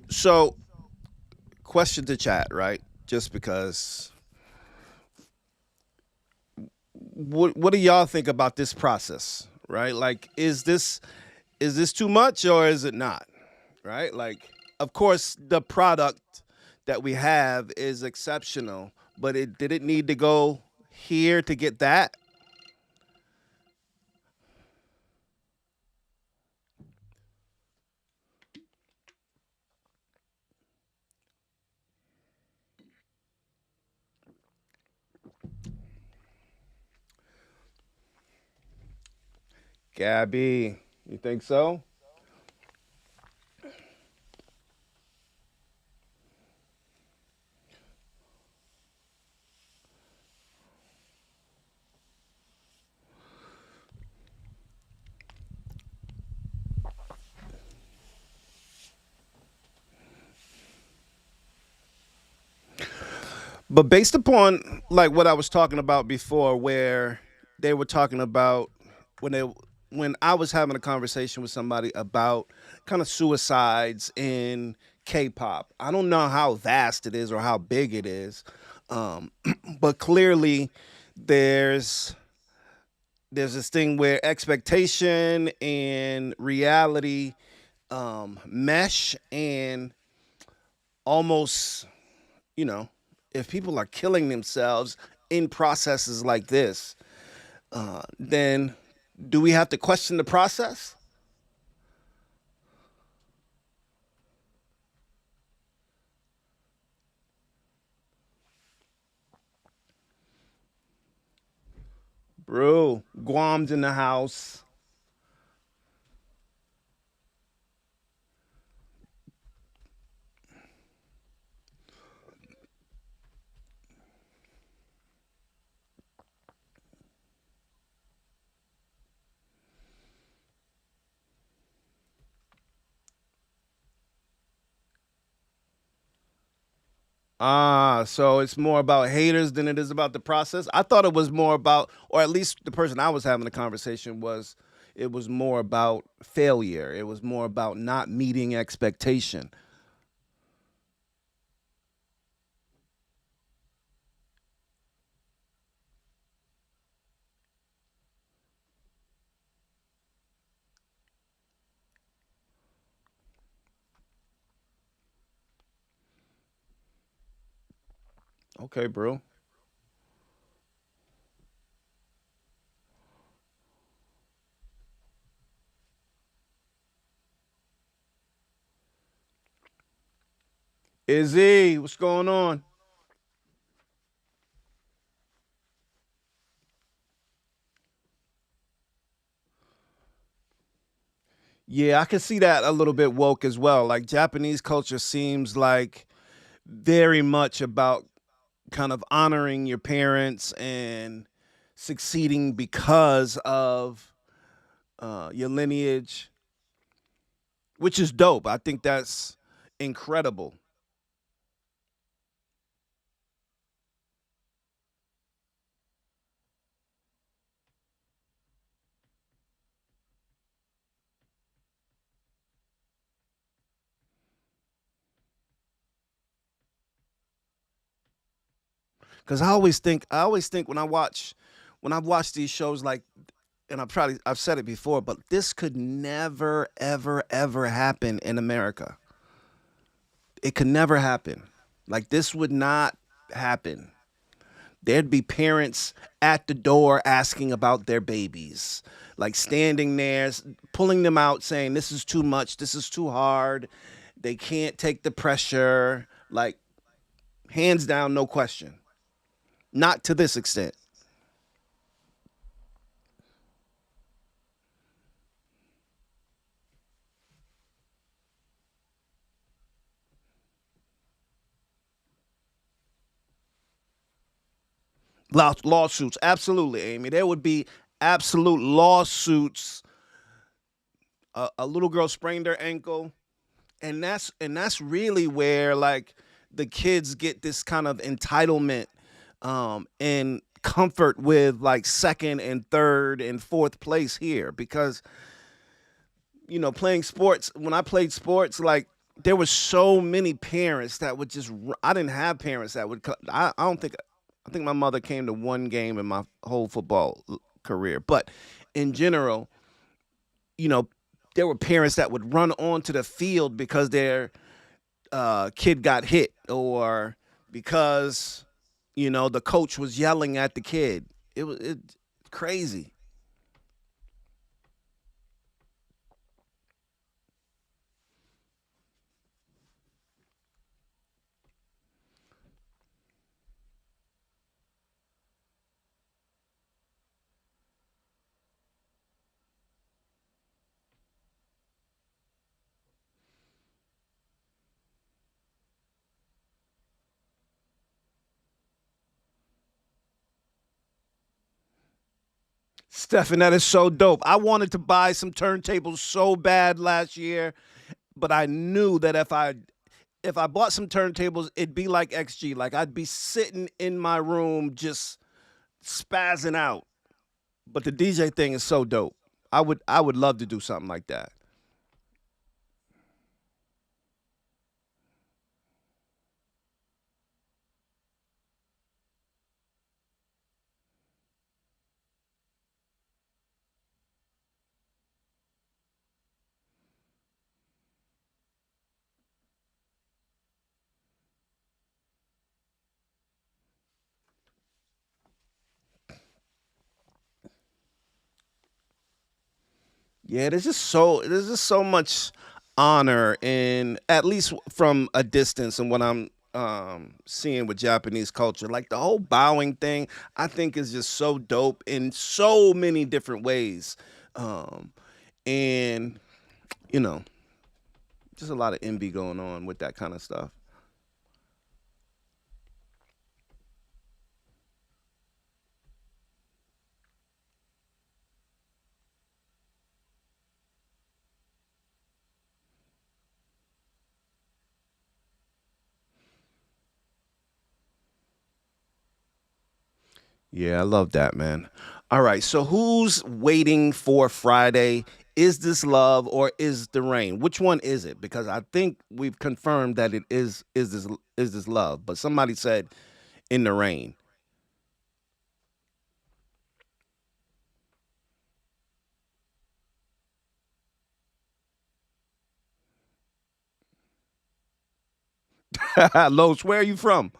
So question to chat, right? Just because what do y'all think about this process, right? Like is this too much or is it not? Right? Like of course the product that we have is exceptional, but did it need to go here to get that? Gabby, you think so? But based upon like what I was talking about before, where they were talking about when I was having a conversation with somebody about kind of suicides in K-pop. I don't know how vast it is or how big it is, but clearly there's this thing where expectation and reality mesh and almost, you know, if people are killing themselves in processes like this, then do we have to question the process? Bro, Guam's in the house. Ah, so it's more about haters than it is about the process. I thought it was more about, or at least the person I was having the conversation was, it was more about failure. It was more about not meeting expectation. Okay, bro. Izzy, what's going on? Yeah, I can see that a little bit woke as well. Like Japanese culture seems like very much about kind of honoring your parents and succeeding because of your lineage, which is dope. I think that's incredible. Because I always think when I've watched these shows, like, and I've said it before, but this could never, ever, ever happen in America. It could never happen. Like this would not happen. There'd be parents at the door asking about their babies, like standing there, pulling them out, saying, "This is too much. This is too hard. They can't take the pressure." Like, hands down, no question. Not to this extent. Lawsuits, absolutely, Amy. There would be absolute lawsuits. A little girl sprained her ankle, and that's really where like the kids get this kind of entitlement and comfort with like second and third and fourth place here because playing sports, when I played sports, like there were so many parents that would just I didn't have parents that would I don't think I think my mother came to one game in my whole football career, but in general, you know there were parents that would run onto the field because their kid got hit or because the coach was yelling at the kid. It crazy. Stefan, that is so dope. I wanted to buy some turntables so bad last year, but I knew that if I bought some turntables, it'd be like XG. Like I'd be sitting in my room just spazzing out. But the DJ thing is so dope. I would love to do something like that. Yeah, there's just so much honor in, at least from a distance, and what I'm seeing with Japanese culture. Like the whole bowing thing, I think is just so dope in so many different ways. Um, and you know, just a lot of envy going on with that kind of stuff. Yeah, I love that, man. All right, so who's waiting for Friday? Is this love or is the rain? Which one is it? Because I think we've confirmed that it is this love, but somebody said in the rain. Los, where are you from?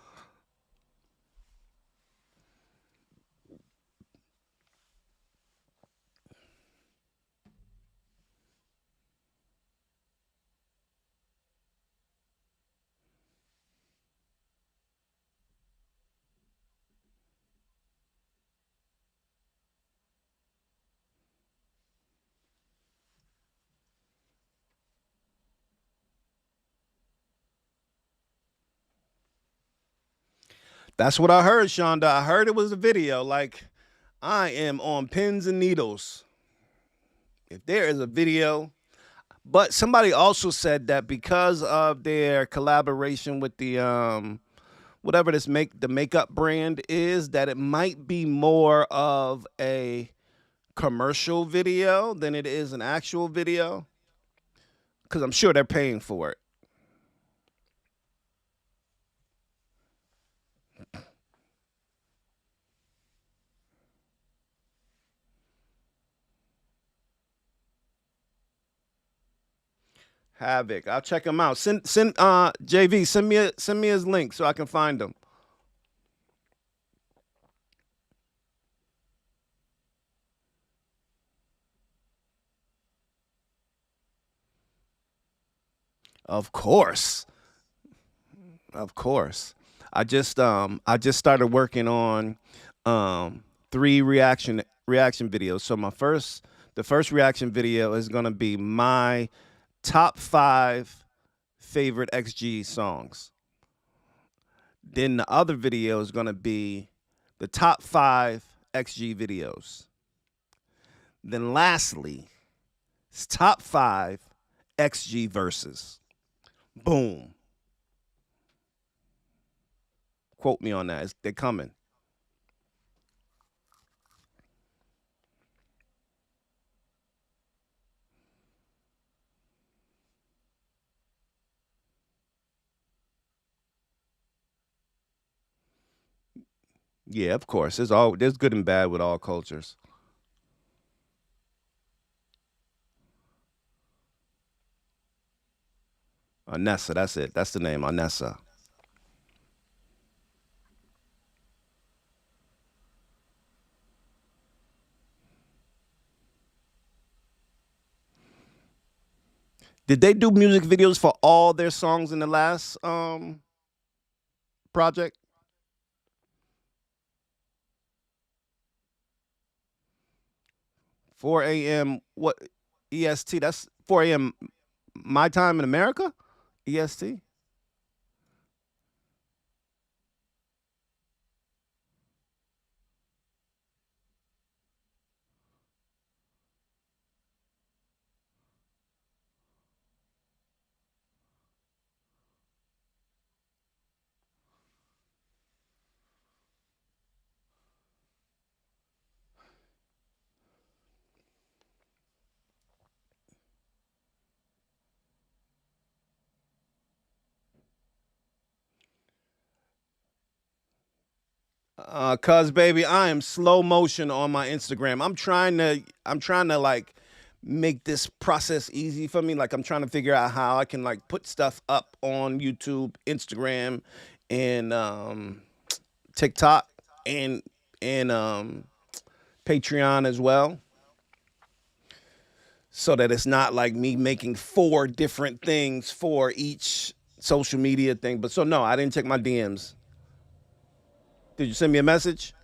That's what I heard, Shonda. I heard it was a video. Like, I am on pins and needles. If there is a video, but somebody also said that because of their collaboration with the whatever the makeup brand is, that it might be more of a commercial video than it is an actual video. Because I'm sure they're paying for it. Havoc. I'll check him out. Send JV, send me his link so I can find him. Of course. Of course. I just started working on three reaction videos. So the first reaction video is gonna be my top 5 favorite XG songs. Then the other video is gonna be the top 5 XG videos. Then lastly, it's top 5 XG verses. Boom. Quote me on that. They're coming. Yeah, of course. There's good and bad with all cultures. Anessa, that's it. That's the name, Anessa. Did they do music videos for all their songs in the last project? 4 a.m. What EST? That's 4 a.m. my time in America? EST? Cuz baby, I am slow motion on my Instagram. I'm trying to like make this process easy for me. Like I'm trying to figure out how I can like put stuff up on YouTube, Instagram, and TikTok and Patreon as well. so that it's not like me making 4 different things for each social media thing. But so no, I didn't check my DMs. Did you send me a message?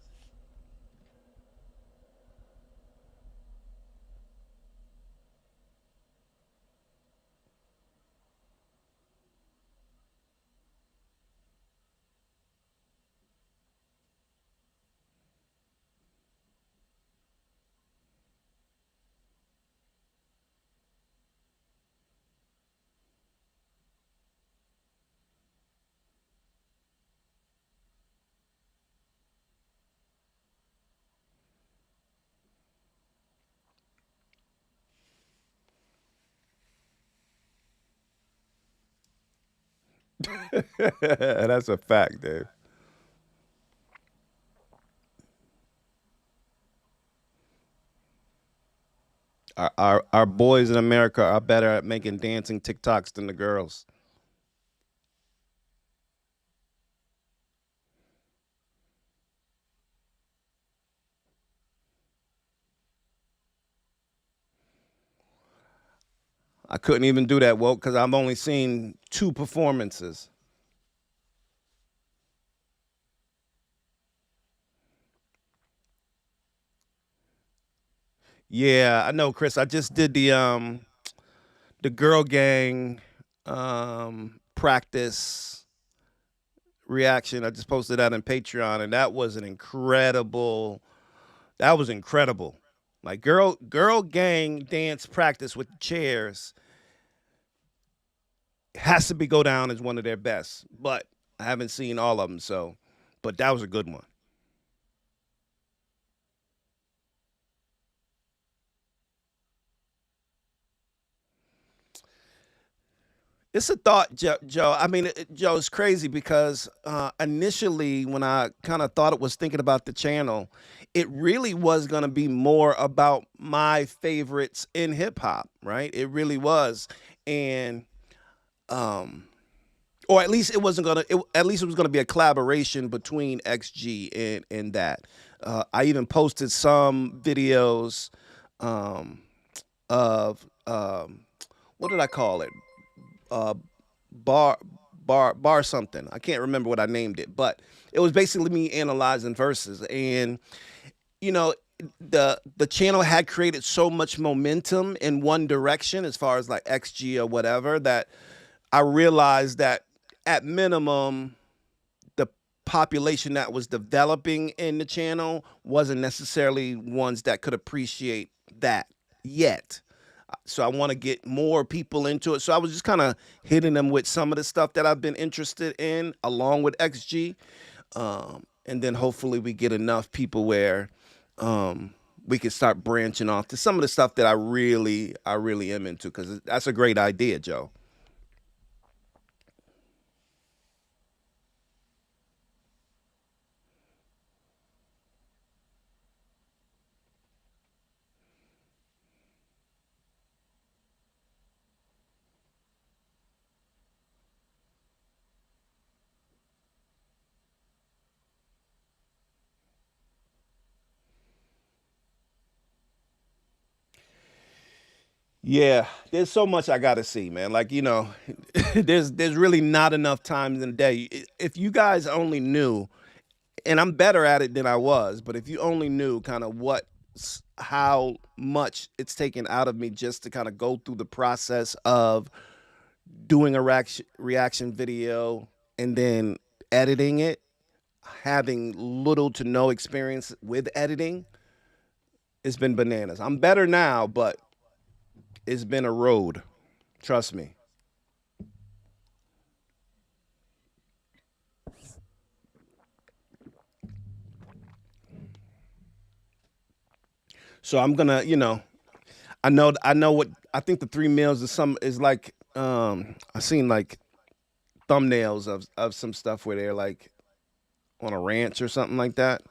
That's a fact, Dave. Our boys in America are better at making dancing TikToks than the girls. I couldn't even do that, woke, because I've only seen 2 performances. Yeah, I know, Chris. I just did the girl gang practice reaction. I just posted that on Patreon, and that was an incredible. That was incredible. Like girl gang dance practice with chairs has to be go down as one of their best. But I haven't seen all of them, so but that was a good one. It's a thought, Joe. I mean, Joe, it's crazy because initially, when I kind of thought it was thinking about the channel, it really was going to be more about my favorites in hip hop, right? It really was, and or at least it wasn't gonna. At least it was gonna be a collaboration between XG and that. I even posted some videos um, of what did I call it? uh, bar bar something. I can't remember what I named it, but it was basically me analyzing verses. And you know, the channel had created so much momentum in one direction as far as like XG or whatever that I realized that at minimum the population that was developing in the channel wasn't necessarily ones that could appreciate that yet. So I want to get more people into it. So I was just kind of hitting them with some of the stuff that I've been interested in along with XG. And then hopefully we get enough people where we can start branching off to some of the stuff that I really am into, because that's a great idea, Joe. Yeah, there's so much I got to see, man. Like, there's really not enough times in the day. If you guys only knew, and I'm better at it than I was, but if you only knew kind of how much it's taken out of me just to kind of go through the process of doing a reaction video and then editing it, having little to no experience with editing, it's been bananas. I'm better now, but it's been a road. Trust me. So I'm gonna, I know what I think the 3 meals is like. I seen like thumbnails of some stuff where they're like on a ranch or something like that.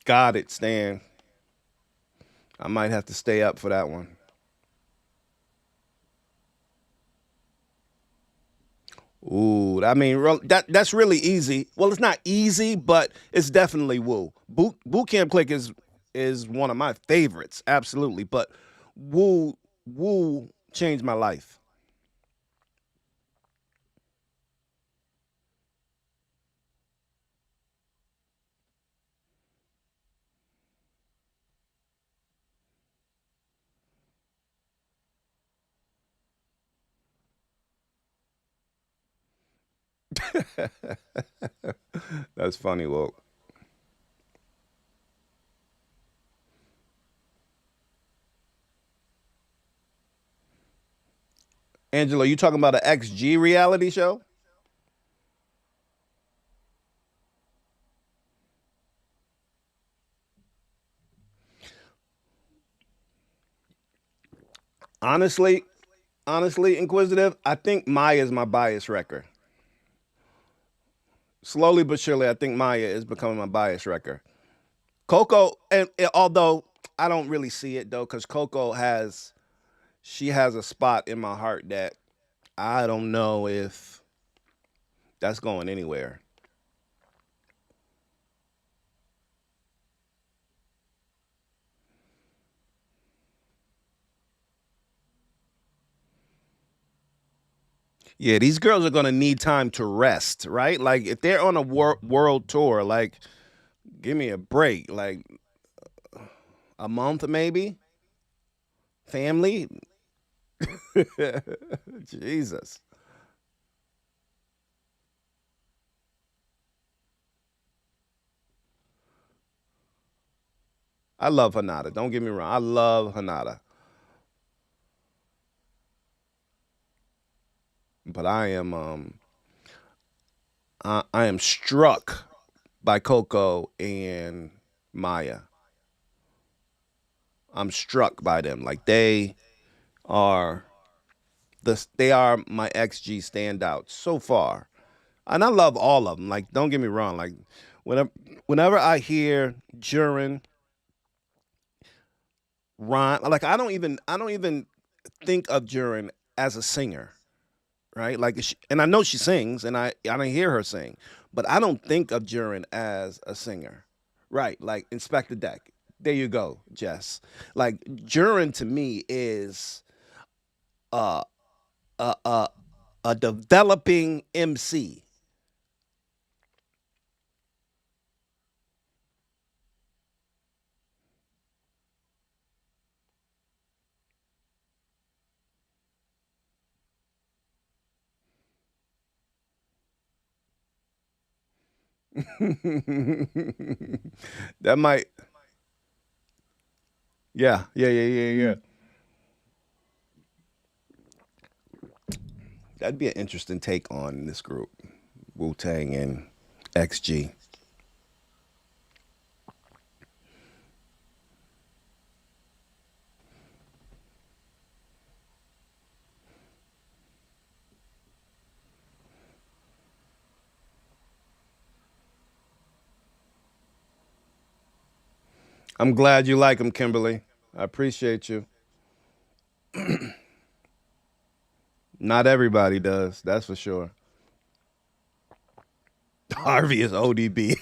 Got it, Stan. I might have to stay up for that one. Ooh, I mean, that's really easy. Well, it's not easy, but it's definitely Woo. Boot Camp Click is one of my favorites, absolutely. But Woo changed my life. That's funny, Woo. Angela, you talking about an XG reality show? Honestly, honestly, Inquisitive, I think Maya is my bias wrecker. Slowly but surely, I think Maya is becoming my bias wrecker. Coco, and although I don't really see it though, because Coco has she has a spot in my heart that I don't know if that's going anywhere. Yeah, these girls are gonna need time to rest, right? Like if they're on a world tour, like give me a break, like a month maybe. Family, Jesus. I love Hanada. Don't get me wrong. I love Hanada, but I am struck by Coco and Maya. I'm struck by them. Like are they are my XG standouts so far. And I love all of them. Like don't get me wrong. Like whenever whenever I hear Jurin rhyme, like I don't even think of Jurin as a singer, right? Like, and I know she sings, and I don't hear her sing, but I don't think of Jurin as a singer, right? Like Inspector Deck. There you go, Jess. Like Jurin to me is uh, a a developing MC. That might, yeah. That'd be an interesting take on this group, Wu Tang and XG. I'm glad you like them, Kimberly. I appreciate you. Not everybody does, that's for sure. Harvey is ODB.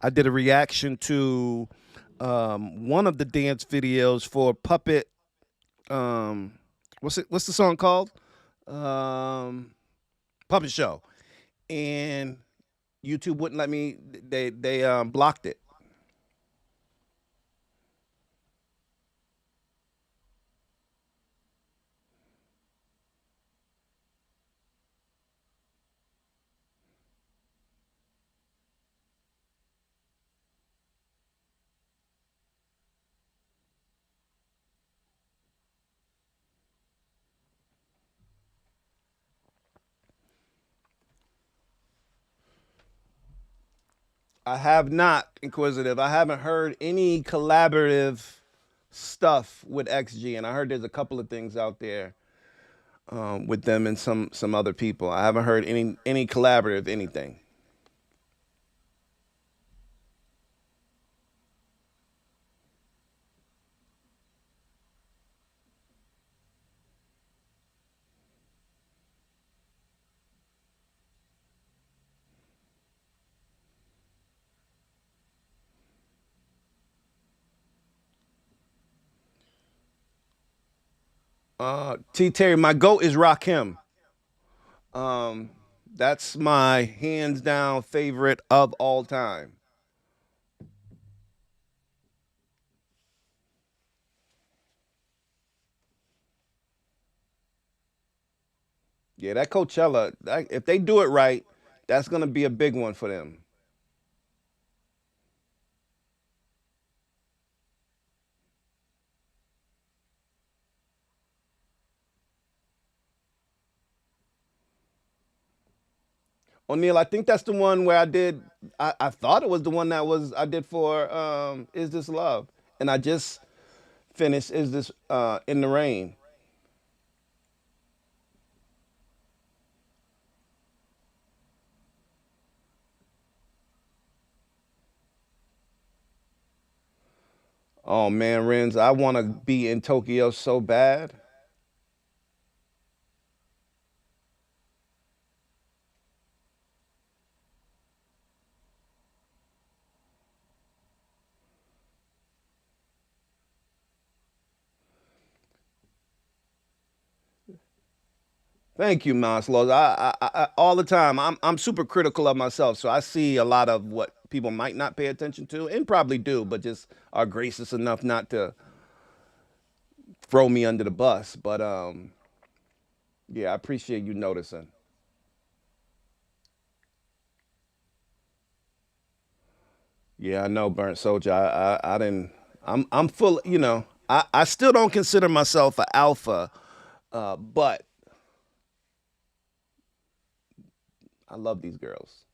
I did a reaction to one of the dance videos for Puppet what's the song called? Um Puppet Show. And YouTube wouldn't let me they blocked it. I have not, Inquisitive. I haven't heard any collaborative stuff with XG, and I heard there's a couple of things out there with them and some other people. I haven't heard any collaborative anything. T Terry, my goat is Rakim. Um, that's my hands down favorite of all time. Yeah, that Coachella, if they do it right, that's gonna be a big one for them. O'Neal, I think that's the one where I did. I thought it was the one that was I did for "Is This Love," and I just finished "Is This in the Rain." Oh man, Renz, I want to be in Tokyo so bad. Thank you, Maslow. All the time. I'm super critical of myself, so I see a lot of what people might not pay attention to, and probably do, but just are gracious enough not to throw me under the bus. But yeah, I appreciate you noticing. Yeah, I know, Burnt Soldier. I didn't. I'm full. You know, I still don't consider myself an alpha, but I love these girls.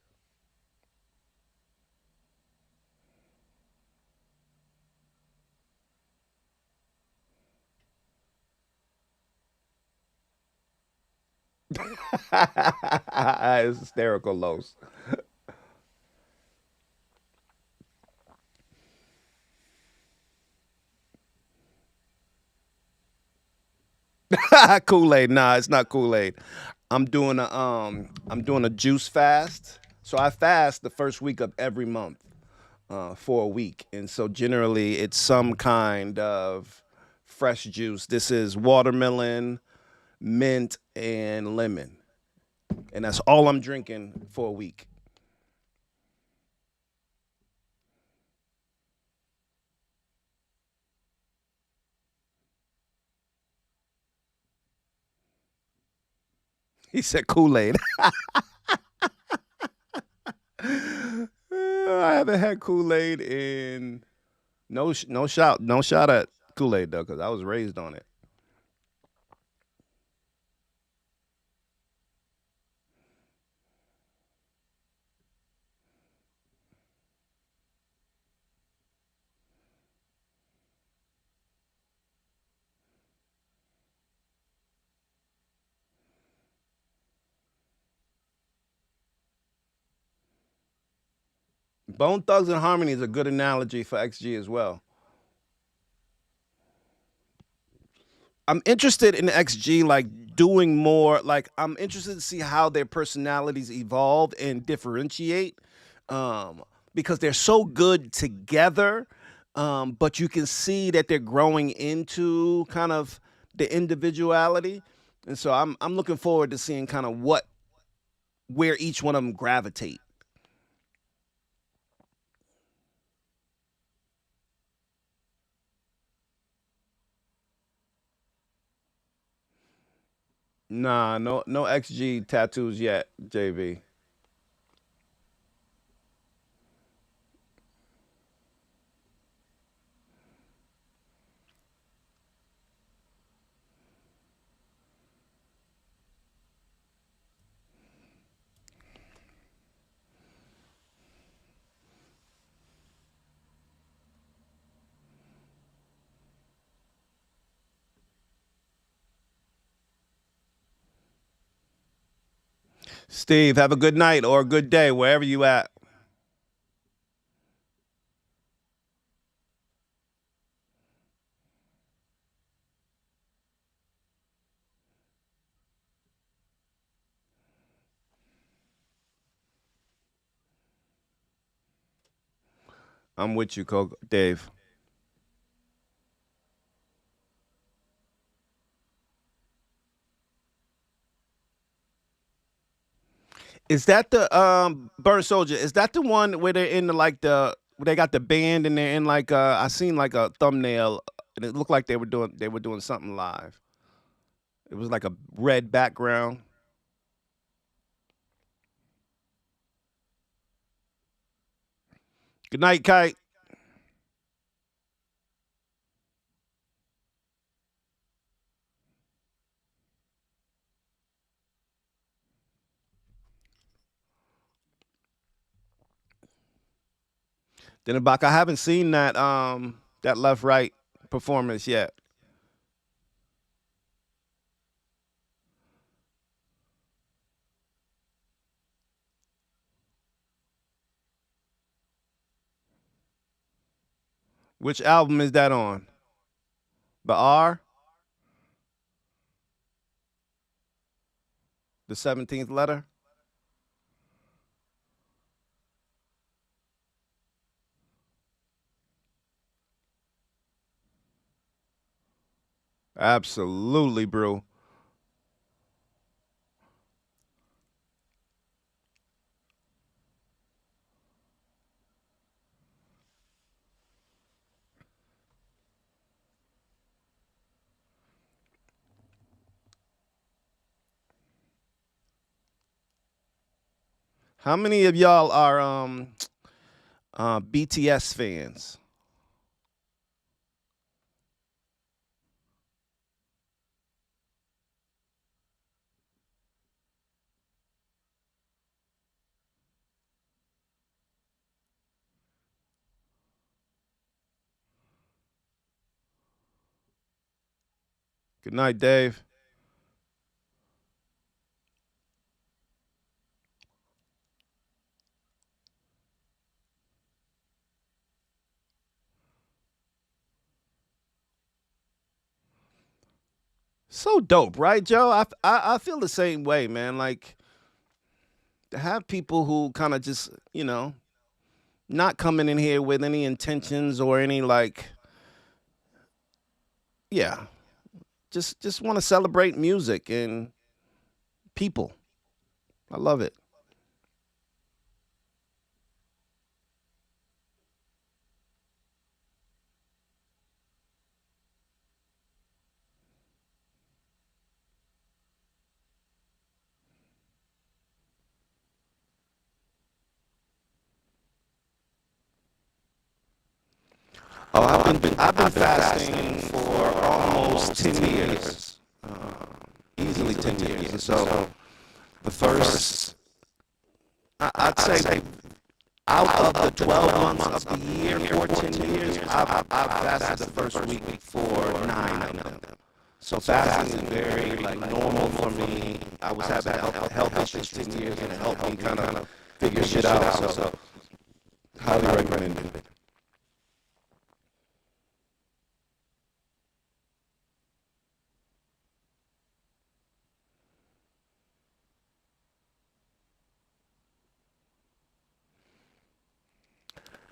It's hysterical, Los. Kool Aid. Nah, it's not Kool Aid. I'm doing a juice fast. So I fast the first week of every month for a week, and so generally it's some kind of fresh juice. This is watermelon, mint, and lemon, and that's all I'm drinking for a week. He said Kool Aid. I haven't had Kool Aid in no shot at Kool Aid though, because I was raised on it. Bone Thugs and Harmony is a good analogy for XG as well. I'm interested in XG, like doing more. Like I'm interested to see how their personalities evolve and differentiate, um, because they're so good together. But you can see that they're growing into kind of the individuality, and so I'm looking forward to seeing kind of what where each one of them gravitate. Nah, no XG tattoos yet, JV. Steve, have a good night or a good day wherever you at. I'm with you, Dave. Is that the Burn Soldier? Is that the one where they're in the like the where they got the band and they're in like I seen like a thumbnail and it looked like they were doing something live. It was like a red background. Good night, Kite. Then Ibaka, I haven't seen that left right performance yet. Which album is that on? The R, the 17th letter. Absolutely, bro. How many of y'all are BTS fans? Good night, Dave. So dope, right, Joe? I feel the same way, man. Like to have people who kind of just not coming in here with any intentions or any like, yeah, just want to celebrate music and people. I love it. Oh, I've been fasting for almost 10 years, easily 10 years. And so the first, I'd say, out of the 12 months of the year for 10 years, I've fasted the first week for 9 of them. So fasting is very like normal for me. I was having health issues 10 years, and it helped me kind of figure shit out. So highly recommend it.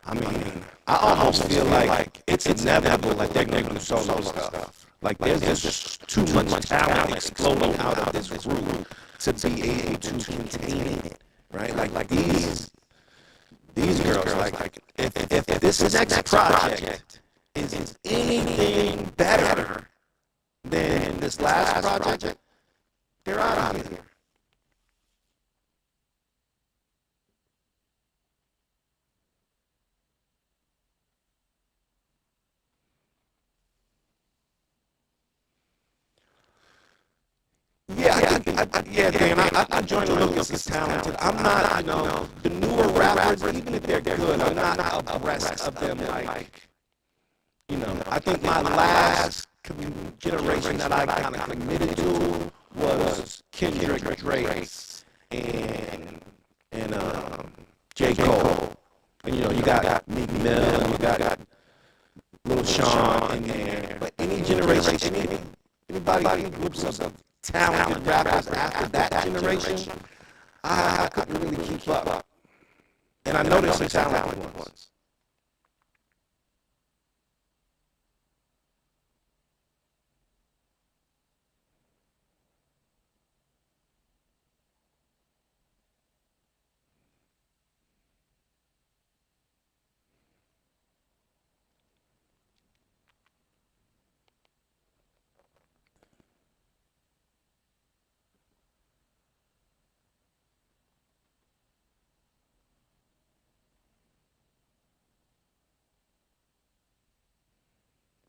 I mean, I almost feel like it's inevitable that they're going to do solo stuff. Like there's just too much talent exploding out of this group to be able to contain it, right? Like these girls, like if this next project is anything better than this last project, they're out of here. Yeah, Dan, I join Lucas is talented. I'm not, the newer rappers, even if they're good, I'm not abreast of them like, I think my last generation that I kind of committed to was Kendrick, Drake, and J. Cole. And, you got Meek Mill, and you got Lil Sean in there. But any generation, anybody, any groups of talented rappers after that generation, I couldn't really keep up. And I know there's some talented ones.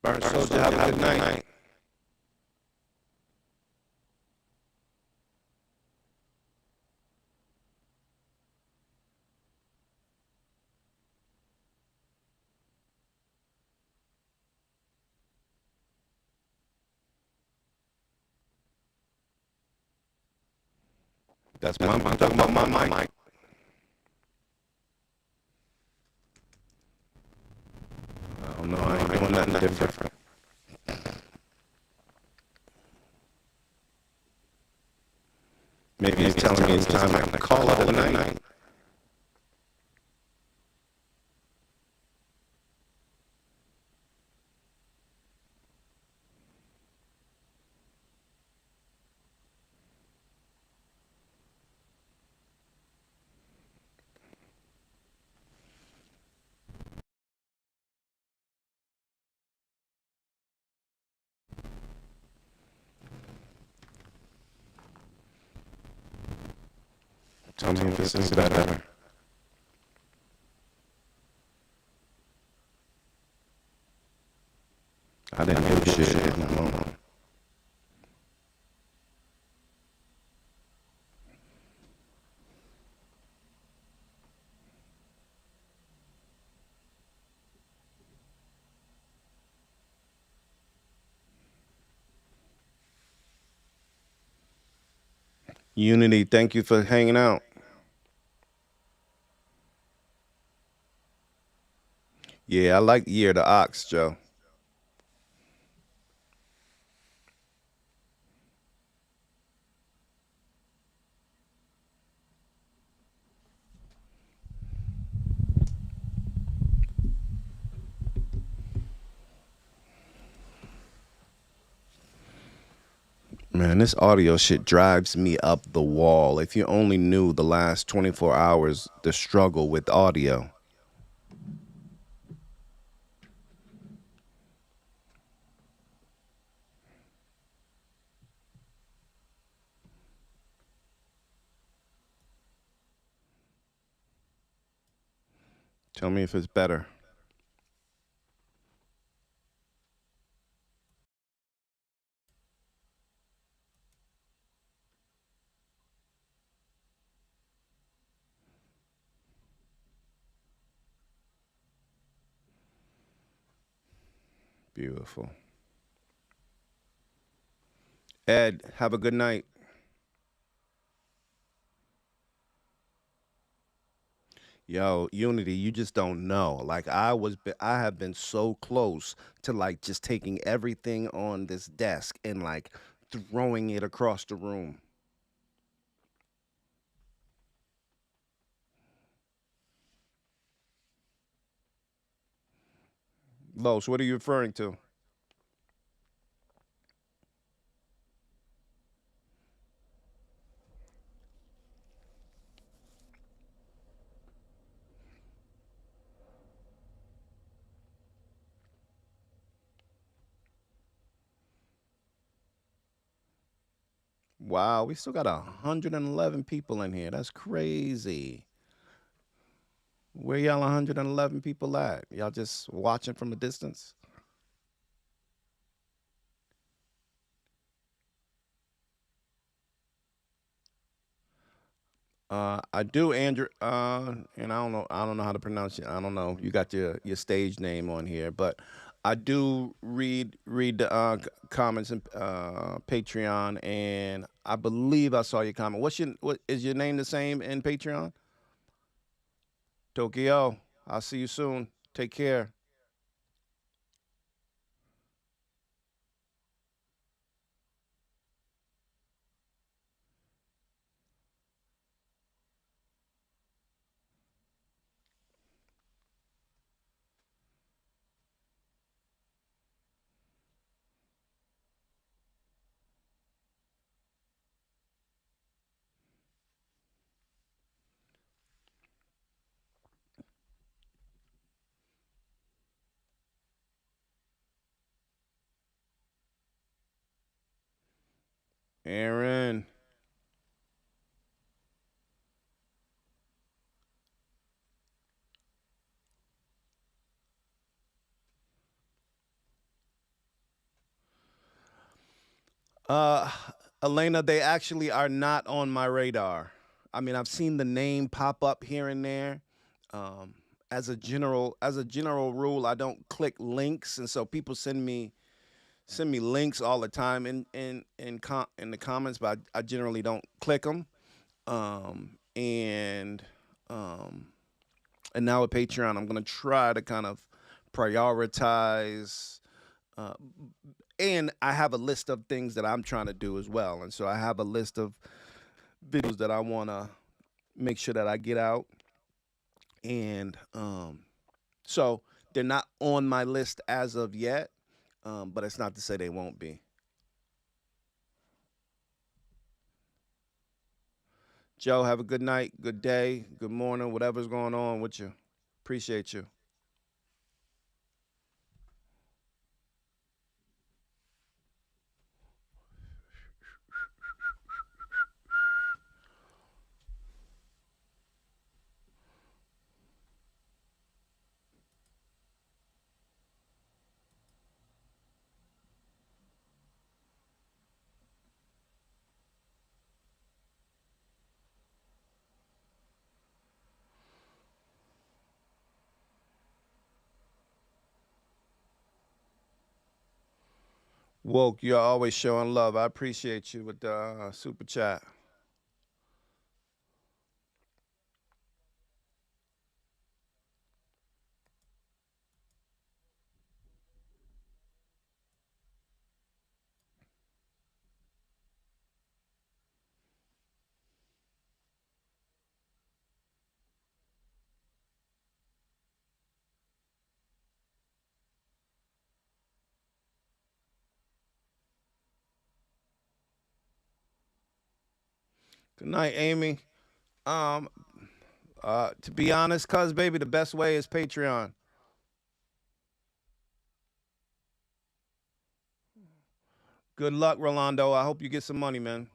Burn Soldier, have a good night. That's my mic. Talking about my mic. I don't know. I ain't doing nothing different. Maybe it's telling me it's time to call it a night. Tell me if this is better. I didn't do shit. No. Unity, thank you for hanging out. Yeah, I like Year the Ox, Joe. Man, this audio shit drives me up the wall. If you only knew the last 24 hours, the struggle with audio. Tell me if it's better. Beautiful. Ed, have a good night. Yo, Unity, you just don't know. Like I have been so close to like just taking everything on this desk and like throwing it across the room. Los, what are you referring to? Wow, we still got 111 people in here. That's crazy. Where y'all 111 people at? Y'all just watching from a distance? I do, Andrew. And I don't know how to pronounce it. I don't know. You got your stage name on here, but I do read the comments and Patreon, and I believe I saw your comment. What is your name the same in Patreon? Tokyo. I'll see you soon. Take care. Aaron. Elena, they actually are not on my radar. I mean, I've seen the name pop up here and there. As a general rule, I don't click links, and so people send me links all the time in the comments, but I generally don't click them. And now with Patreon, I'm gonna try to kind of prioritize. And I have a list of things that I'm trying to do as well, and so I have a list of videos that I want to make sure that I get out, and so they're not on my list as of yet, but it's not to say they won't be. Joe, have a good night, good day, good morning, whatever's going on with you. Appreciate you. Woke, you're always showing love. I appreciate you with the super chat. Good night, Amy. Um, to be honest, cuz baby, the best way is Patreon. Good luck, Rolando. I hope you get some money, man.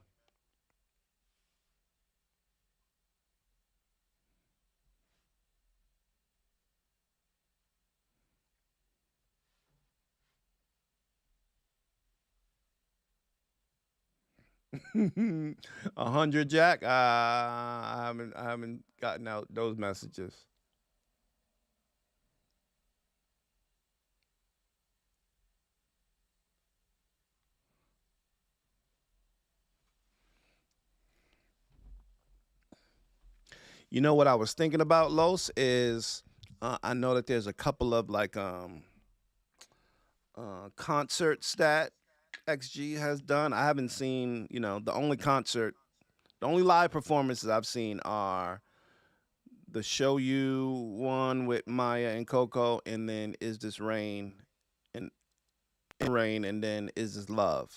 A hundred, Jack. I haven't gotten out those messages. You know what I was thinking about, Los, is I know that there's a couple of like concerts that XG has done. I haven't seen, the only live performances I've seen are the Show You one with Maya and Coco, and then Is This Rain, and Rain, and then Is This Love.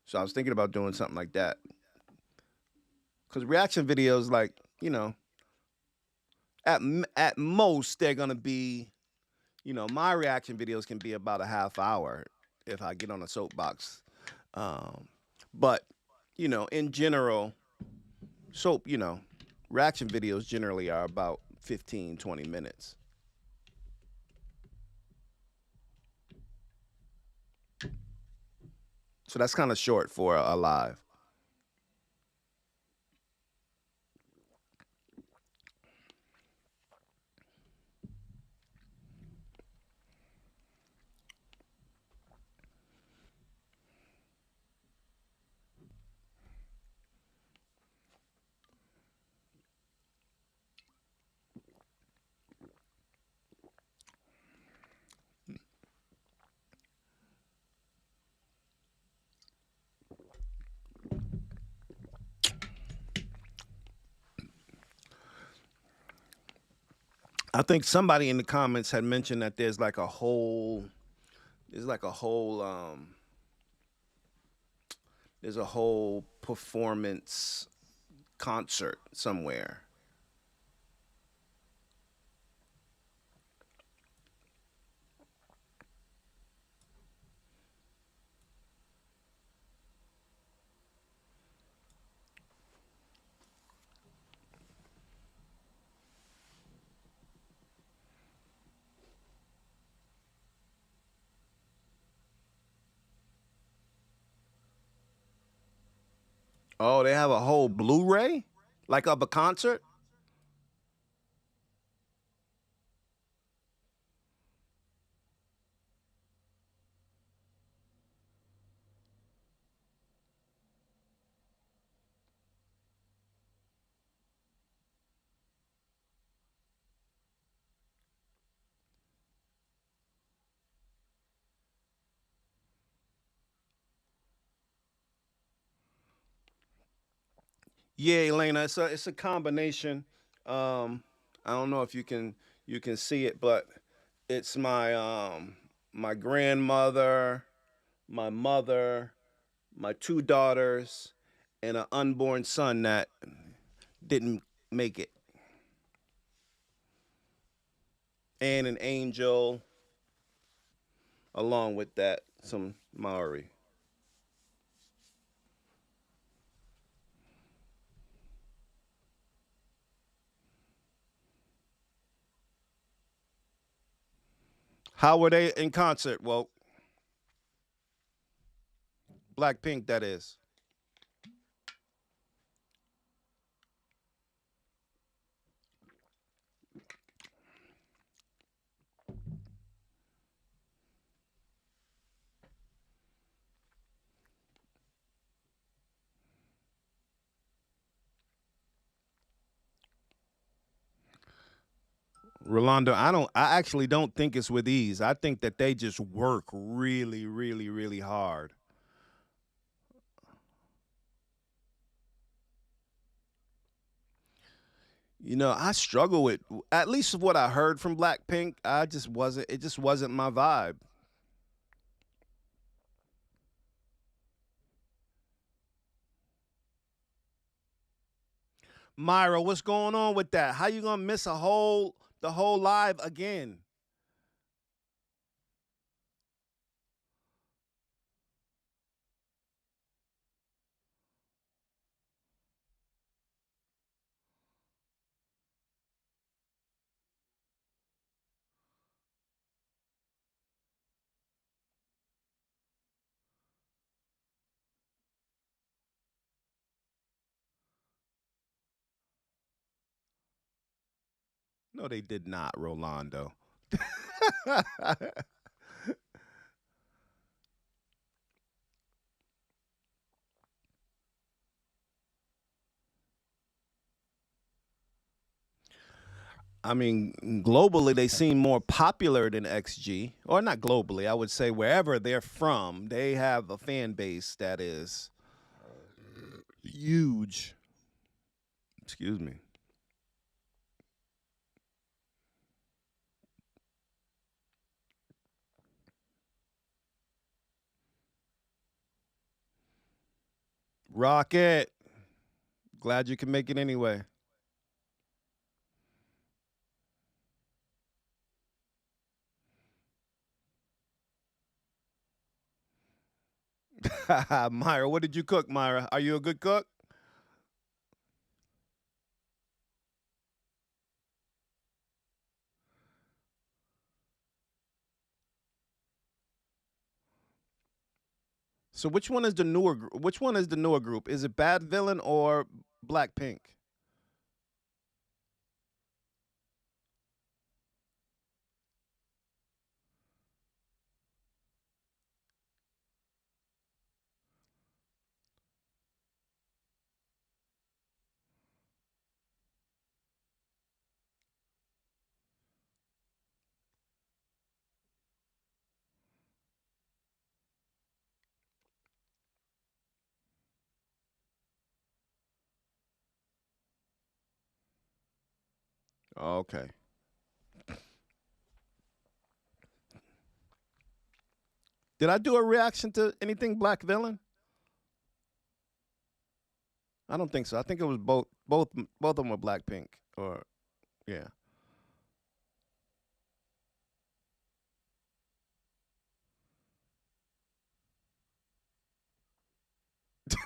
So I was thinking about doing something like that. Because reaction videos, like, at most, they're going to be, my reaction videos can be about a half hour if I get on a soapbox. But, in general, reaction videos generally are about 15, 20 minutes. So that's kind of short for a live. I think somebody in the comments had mentioned that there's like a whole there's a whole performance concert somewhere. Oh, they have a whole Blu-ray, like of a concert. Yeah, Elena, it's a combination. I don't know if you can see it, but it's my grandmother, my mother, my two daughters, and an unborn son that didn't make it, and an angel along with that, some Maori. How were they in concert? Well, Blackpink, that is. Rolando, I actually don't think it's with ease. I think that they just work really, really, really hard. You know, I struggle with at least what I heard from Blackpink. I just wasn't. It just wasn't my vibe. Myra, what's going on with that? How you gonna miss the whole live again? No, they did not, Rolando. I mean, globally, they seem more popular than XG, or not globally. I would say wherever they're from, they have a fan base that is huge. Excuse me. Rocket. Glad you can make it anyway. Myra, what did you cook, Myra? Are you a good cook? So which one is the newer which one is the newer group? Is it Bad Villain or Blackpink? Okay. Did I do a reaction to anything Black Villain? I don't think so. I think it was both of them were Blackpink. Or yeah.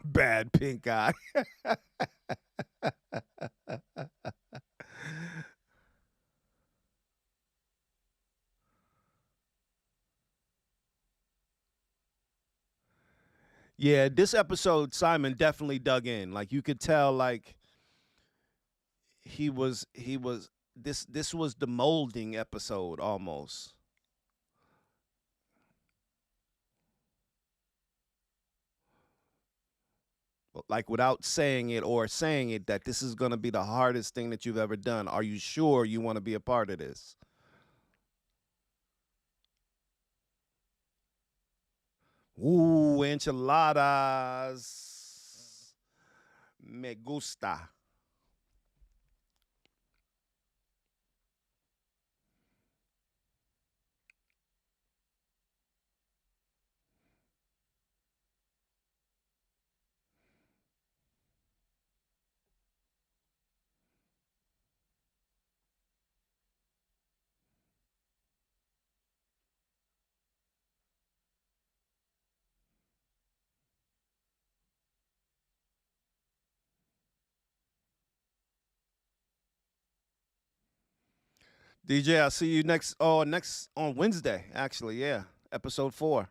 Bad pink eye. Yeah, this episode Simon definitely dug in. Like you could tell like he was this was the molding episode almost. Like without saying it or saying it that this is going to be the hardest thing that you've ever done. Are you sure you want to be a part of this? Ooh, enchiladas. Me gusta. DJ, I'll see you next on Wednesday, actually. Yeah. Episode 4.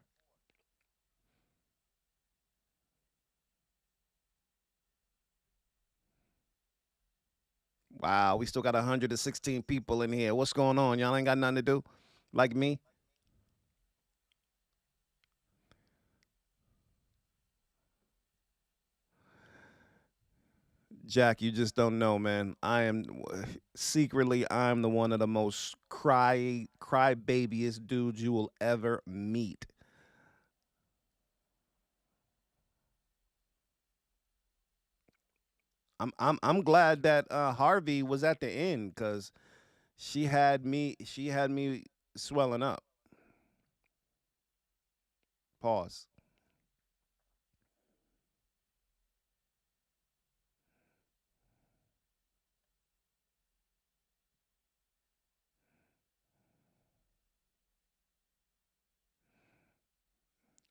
Wow, we still got 116 people in here. What's going on? Y'all ain't got nothing to do? Like me? Jack, you just don't know, man. I'm the one of the most cry babyest dudes you will ever meet. I'm glad that Harvey was at the end because she had me swelling up. Pause.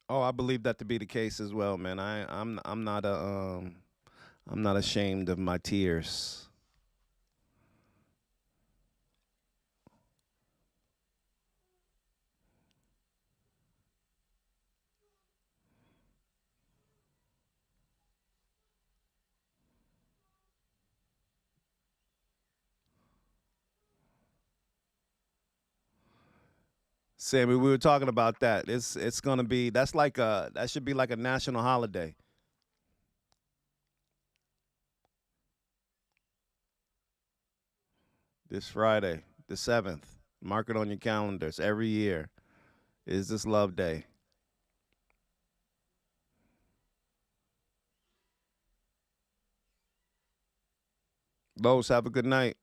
Oh, I believe that to be the case as well, man. I'm not ashamed of my tears. Sammy, we were talking about that. It's gonna be that should be like a national holiday. This Friday, the 7th. Mark it on your calendars. Every year is this Love Day. Los, have a good night.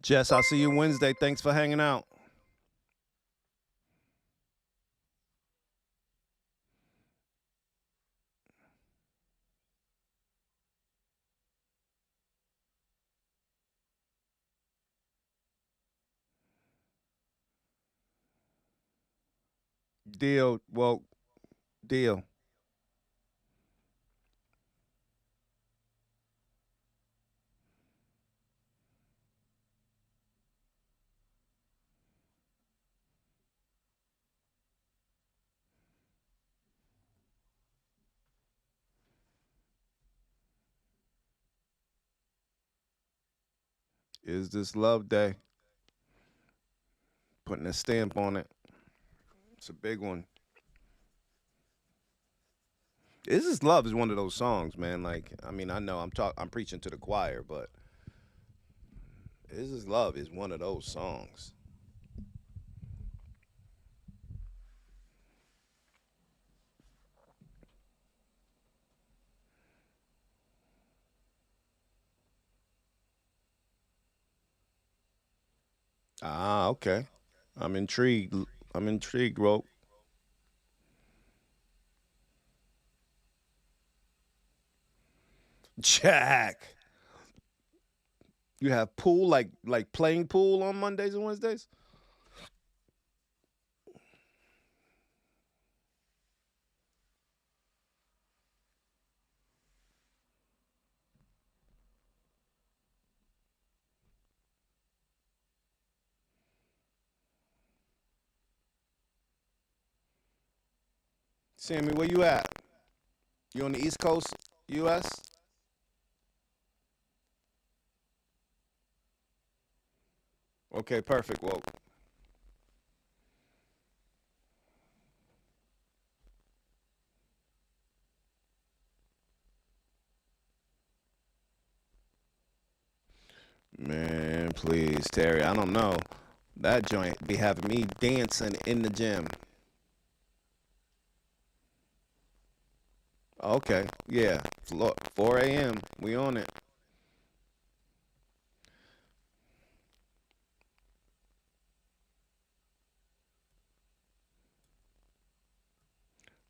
Jess, I'll see you Wednesday. Thanks for hanging out. Deal. Well, deal. Is this Love Day? Putting a stamp on it. It's a big one. Is This Love is one of those songs, man. Like, I mean, I know I'm preaching to the choir, but Is This Love is one of those songs. Ah, okay. I'm intrigued. I'm intrigued, Ro. Jack. You have pool like playing pool on Mondays and Wednesdays? Sammy, where you at? You on the East Coast, US? Okay, perfect. Well, man, please, Terry. I don't know. That joint be having me dancing in the gym. Okay, yeah. 4 a.m. We on it.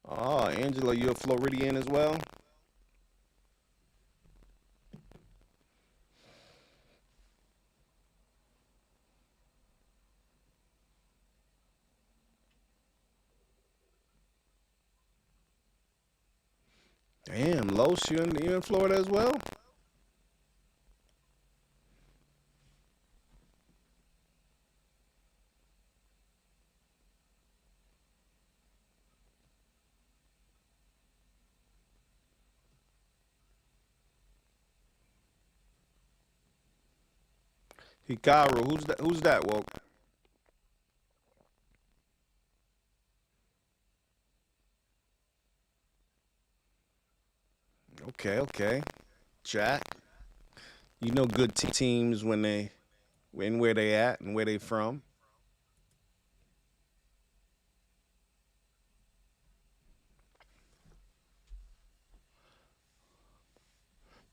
Oh, Angela, you a Floridian as well? Damn, Los, you in Florida as well? Hikaru, who's that? Who's that? Woke. Okay, okay. Jack, you know good teams when where they at and where they from.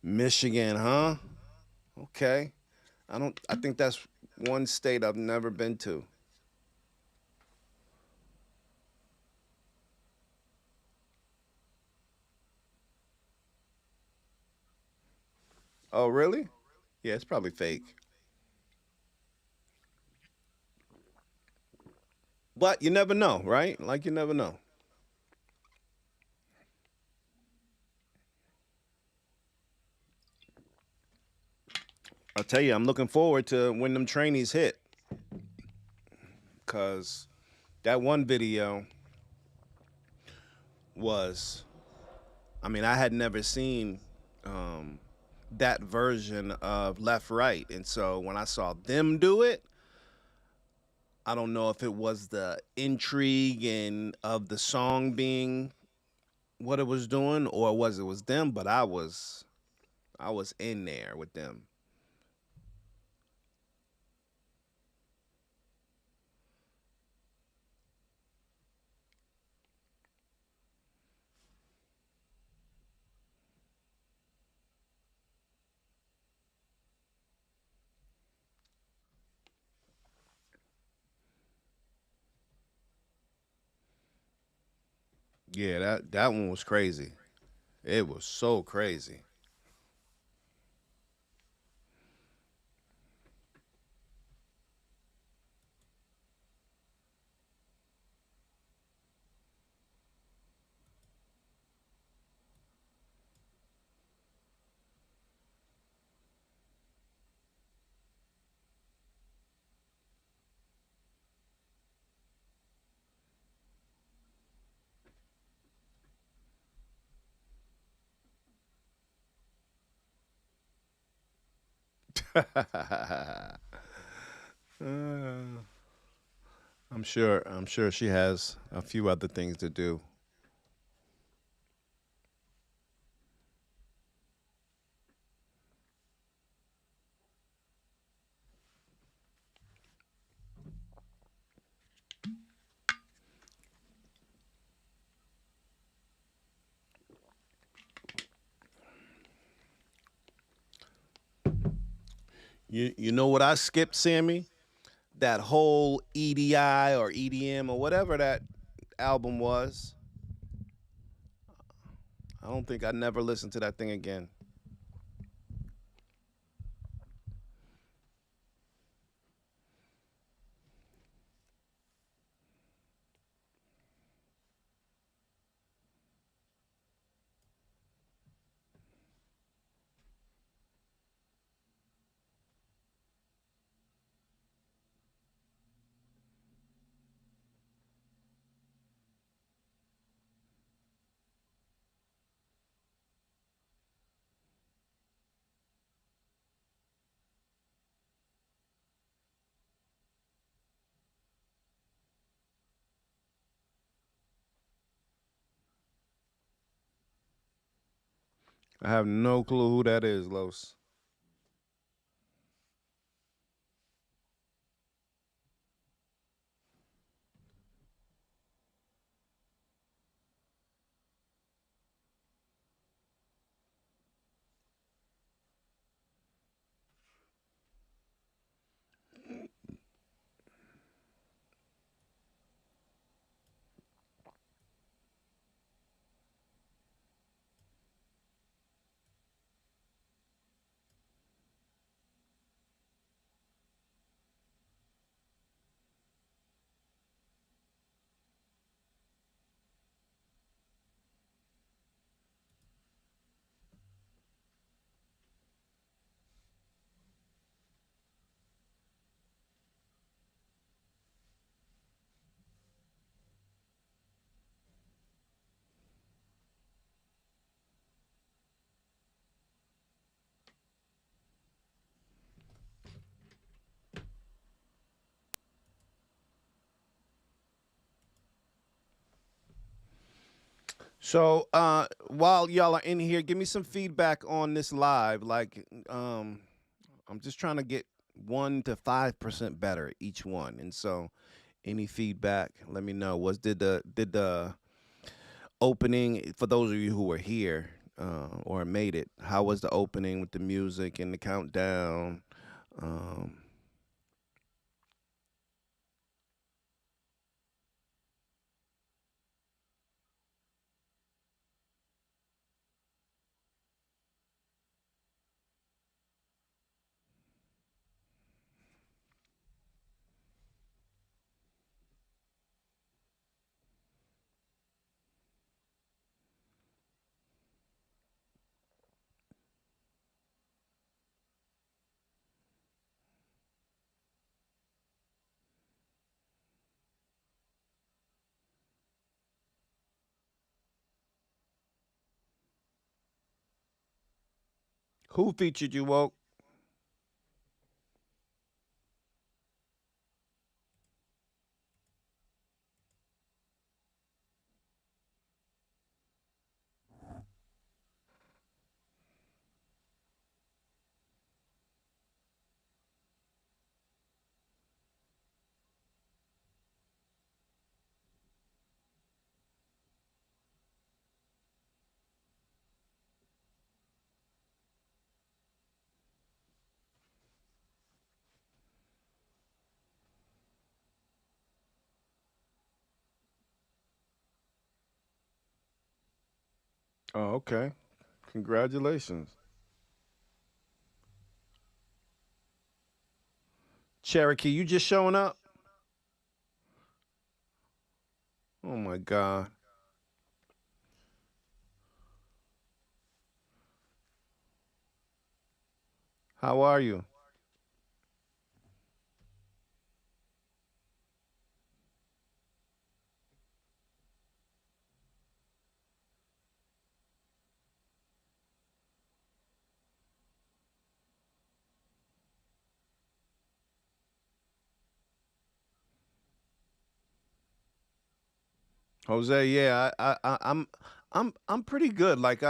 Michigan, huh? Okay. I think that's one state I've never been to. Oh, really? Yeah, it's probably fake. But you never know, right? Like you never know. I'll tell you, I'm looking forward to when them trainees hit. Cause that one video was, I mean, I had never seen um, that version of Left Right. And so when I saw them do it, I don't know if it was the intrigue and of the song being what it was doing or was it was them, but I was in there with them. Yeah, that one was crazy. It was so crazy. I'm sure she has a few other things to do. You know what I skipped, Sammy? That whole EDI or EDM or whatever that album was. I don't think I never listened to that thing again. I have no clue who that is, Los. So while y'all are in here, give me some feedback on this live. Like, I'm just trying to get 1 to 5% better each one. And so, any feedback, let me know. Did the opening, for those of you who were here or made it? How was the opening with the music and the countdown? Um, who featured you, Woke? Oh, okay. Congratulations. Cherokee, you just showing up? Oh my God. How are you? Jose, yeah, I'm pretty good. Like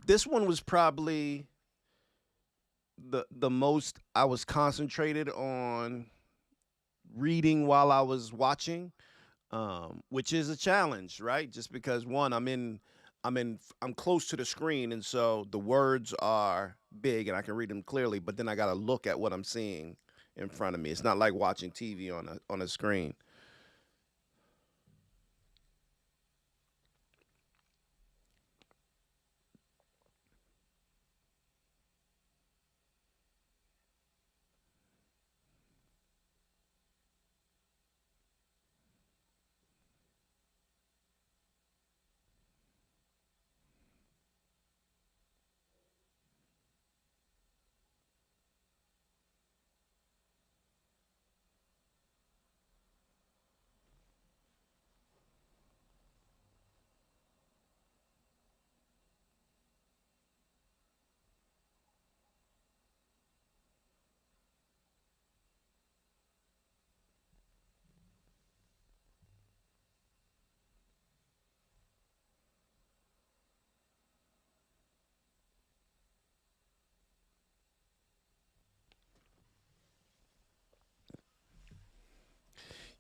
this one was probably the most I was concentrated on reading while I was watching, which is a challenge, right? Just because one, I'm close to the screen, and so the words are big and I can read them clearly. But then I got to look at what I'm seeing in front of me. It's not like watching TV on a screen.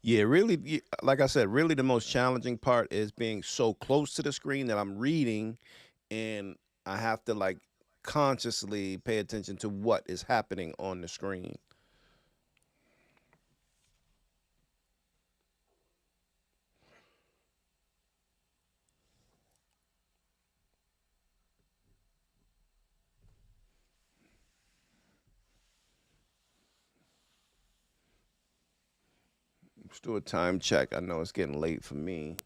Yeah, really, like I said, really the most challenging part is being so close to the screen that I'm reading and I have to like consciously pay attention to what is happening on the screen. Let's do a time check. I know it's getting late for me.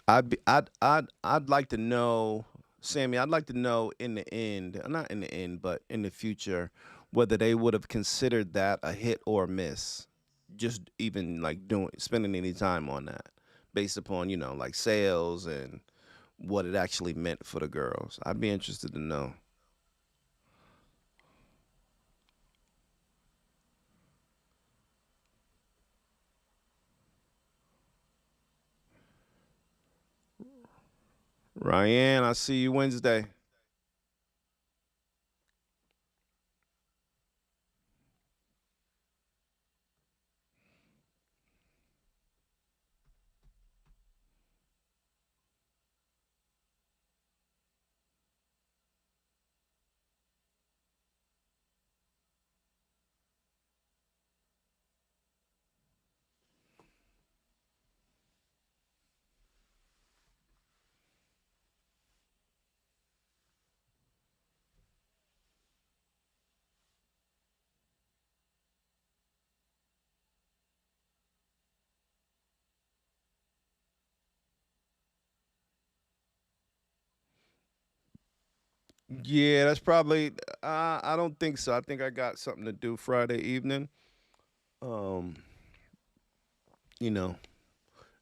I'd like to know, Sammy. I'd like to know in the end, not in the end, but in the future, whether they would have considered that a hit or a miss. Just even like doing spending any time on that, based upon like sales and what it actually meant for the girls. I'd be interested to know. Ryan, I see you Wednesday. Yeah, that's probably. I don't think so. I think I got something to do Friday evening. Um, you know,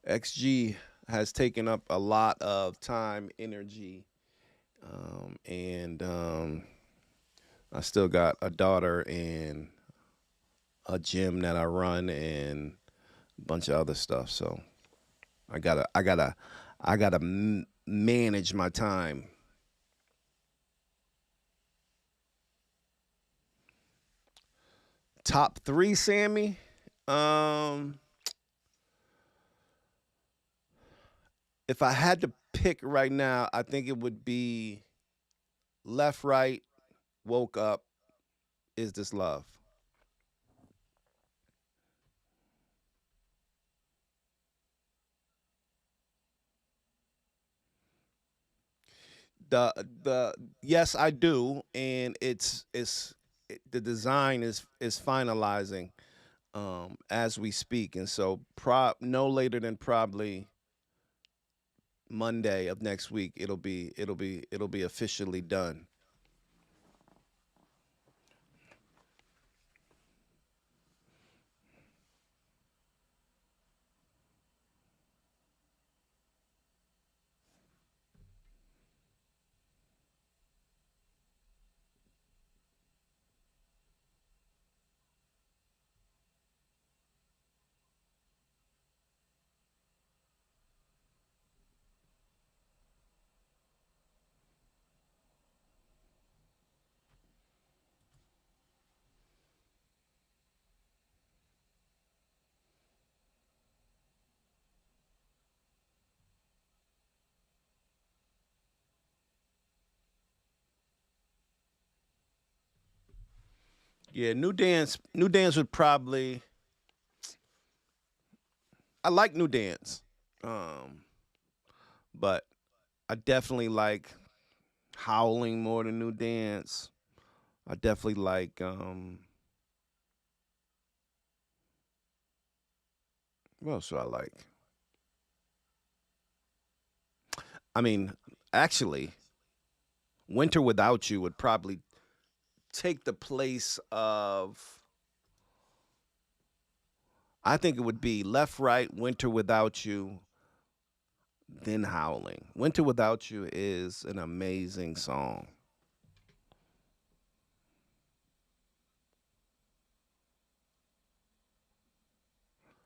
XG has taken up a lot of time, energy, and I still got a daughter and a gym that I run and a bunch of other stuff. So I gotta manage my time. Top three, Sammy. Um, if I had to pick right now, I think it would be left, right, woke up. Is this love? The yes, I do, and the design is finalizing as we speak, and so no later than probably Monday of next week it'll be officially done. Yeah, new dance would probably. I like new dance, um, but I definitely like howling more than new dance. I definitely like what else do I like? I mean, actually, Winter Without You would probably take the place of. I think it would be Left Right Winter Without You, then Howling. Winter Without You is an amazing song.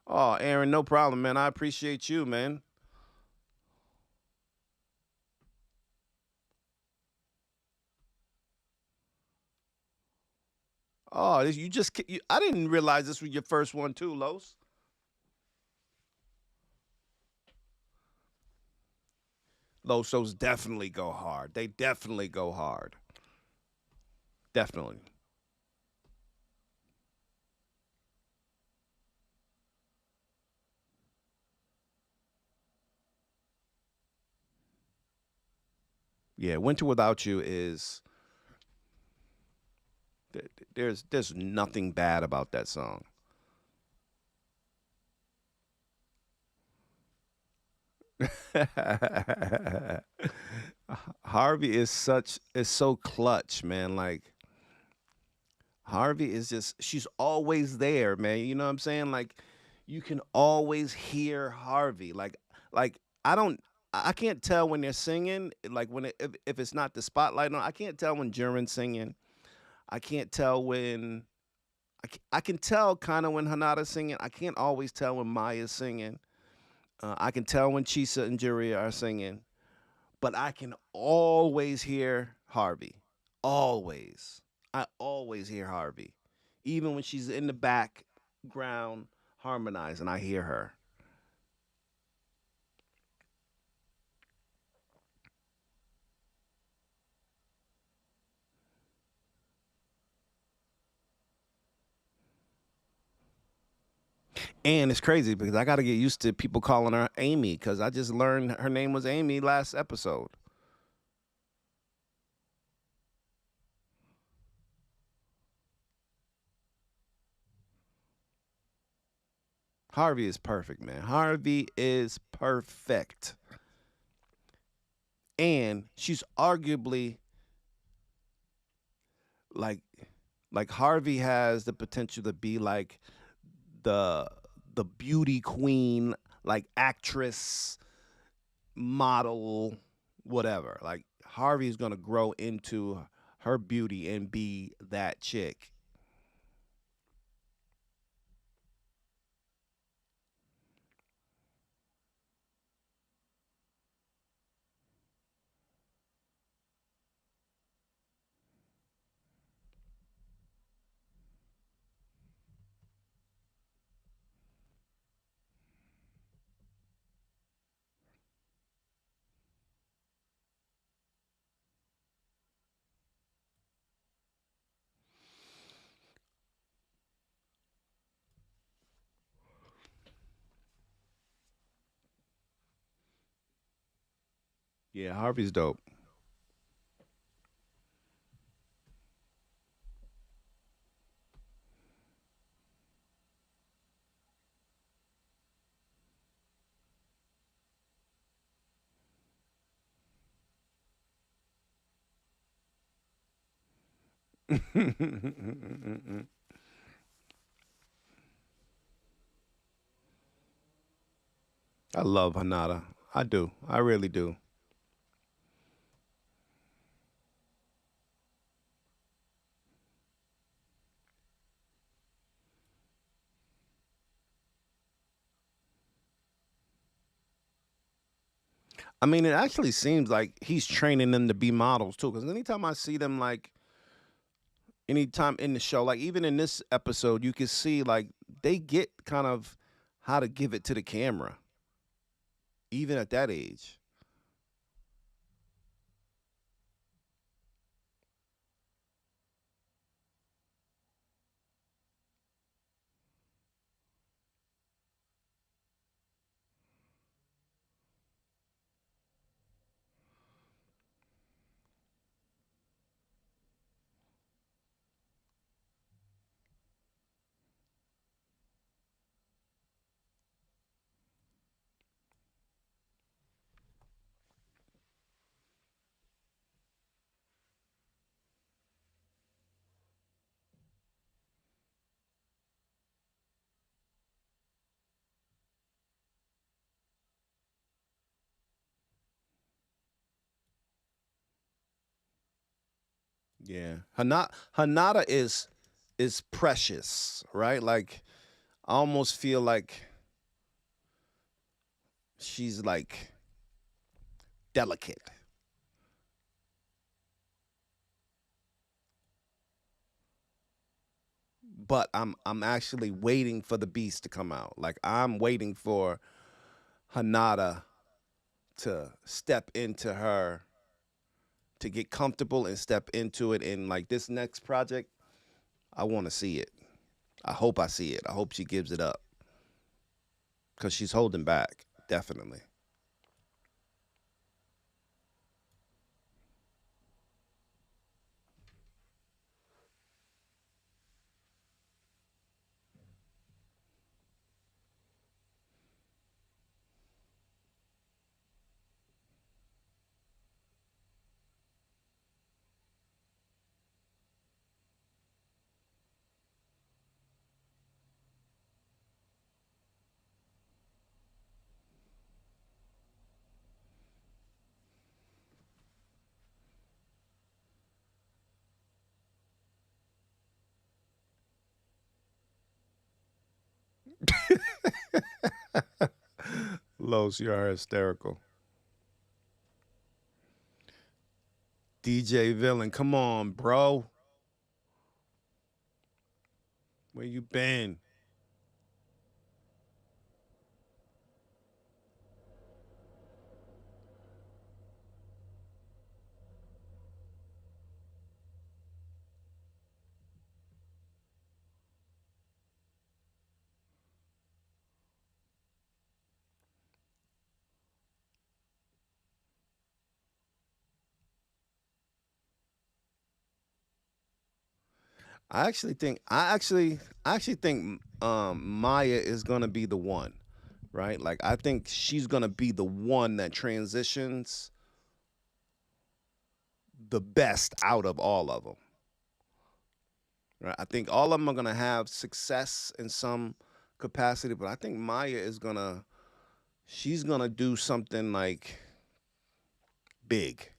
Oh, Aaron, no problem, man. I appreciate you, man. Oh, you just I didn't realize this was your first one too, Los. Los shows definitely go hard. They definitely go hard. Definitely. Yeah, Winter Without You is there's nothing bad about that song. Harvey is so clutch, man. Like Harvey is just she's always there, man. You know what I'm saying? Like you can always hear Harvey. Like I can't tell when they're singing, like if it's not the spotlight on, I can't tell when German's singing. I can't tell when I can tell kind of when Hanada's singing. I can't always tell when Maya's singing. I can tell when Chisa and Juria are singing, but I can always hear Harvey. Always. I always hear Harvey. Even when she's in the background harmonizing, I hear her. And it's crazy because I got to get used to people calling her Amy because I just learned her name was Amy last episode. Harvey is perfect, man. Harvey is perfect. And she's arguably like Harvey has the potential to be like the beauty queen, like actress, model, whatever. Like Harvey's gonna grow into her beauty and be that chick. Yeah, Harvey's dope. I love Hanada. I do. I really do. I mean, it actually seems like he's training them to be models too. Because anytime I see them, like anytime in the show, like even in this episode, you can see like they get kind of how to give it to the camera, even at that age. Yeah. Hanada is precious, right? Like I almost feel like she's like delicate. But I'm actually waiting for the beast to come out. Like I'm waiting for Hanada to step into her to get comfortable and step into it. And like this next project, I want to see it. I hope I see it. I hope she gives it up because she's holding back, definitely. Los, you are hysterical. DJ Villain, come on, bro. Where you been? I actually think Maya is gonna be the one, right? Like I think she's gonna be the one that transitions the best out of all of them. Right? I think all of them are gonna have success in some capacity, but I think Maya is gonna she's gonna do something like big.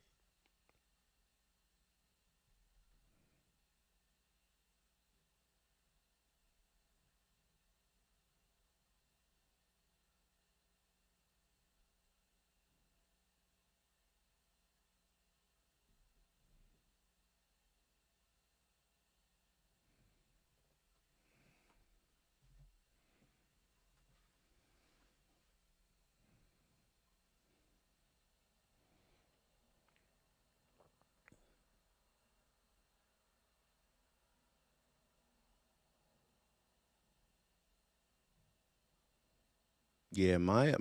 Yeah, Maya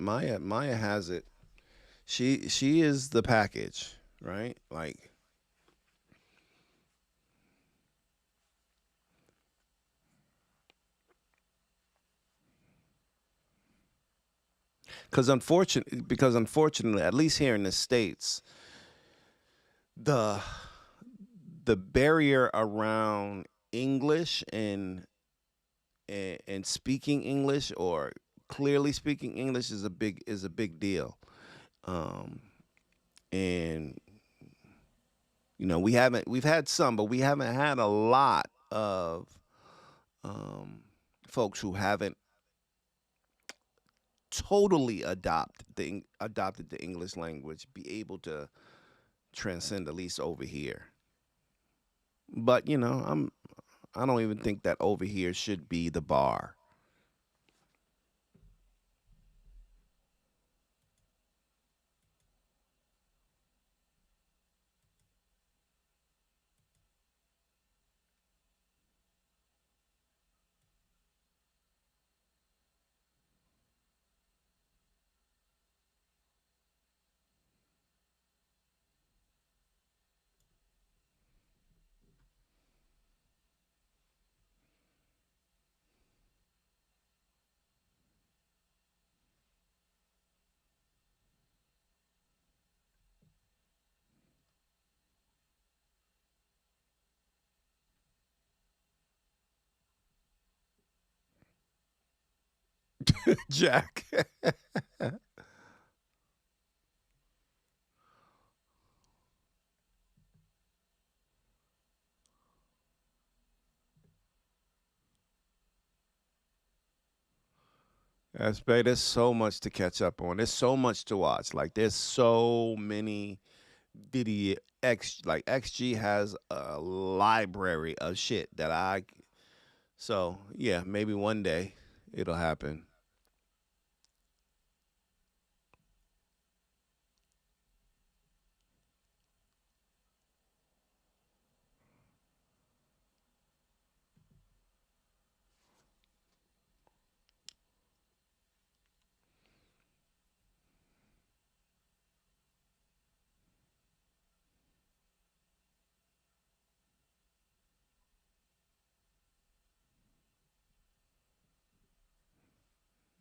has it. She is the package, right? Like because unfortunately, at least here in the States, the the barrier around English and speaking English or clearly speaking English is a big deal. Um, and we've had some, but we haven't had a lot of folks who haven't totally adopted the English language be able to transcend at least over here. But I don't even think that over here should be the bar. Jack. That's babe. There's so much to catch up on. There's so much to watch. Like there's so many video like XG has a library of shit that I. So yeah, maybe one day it'll happen.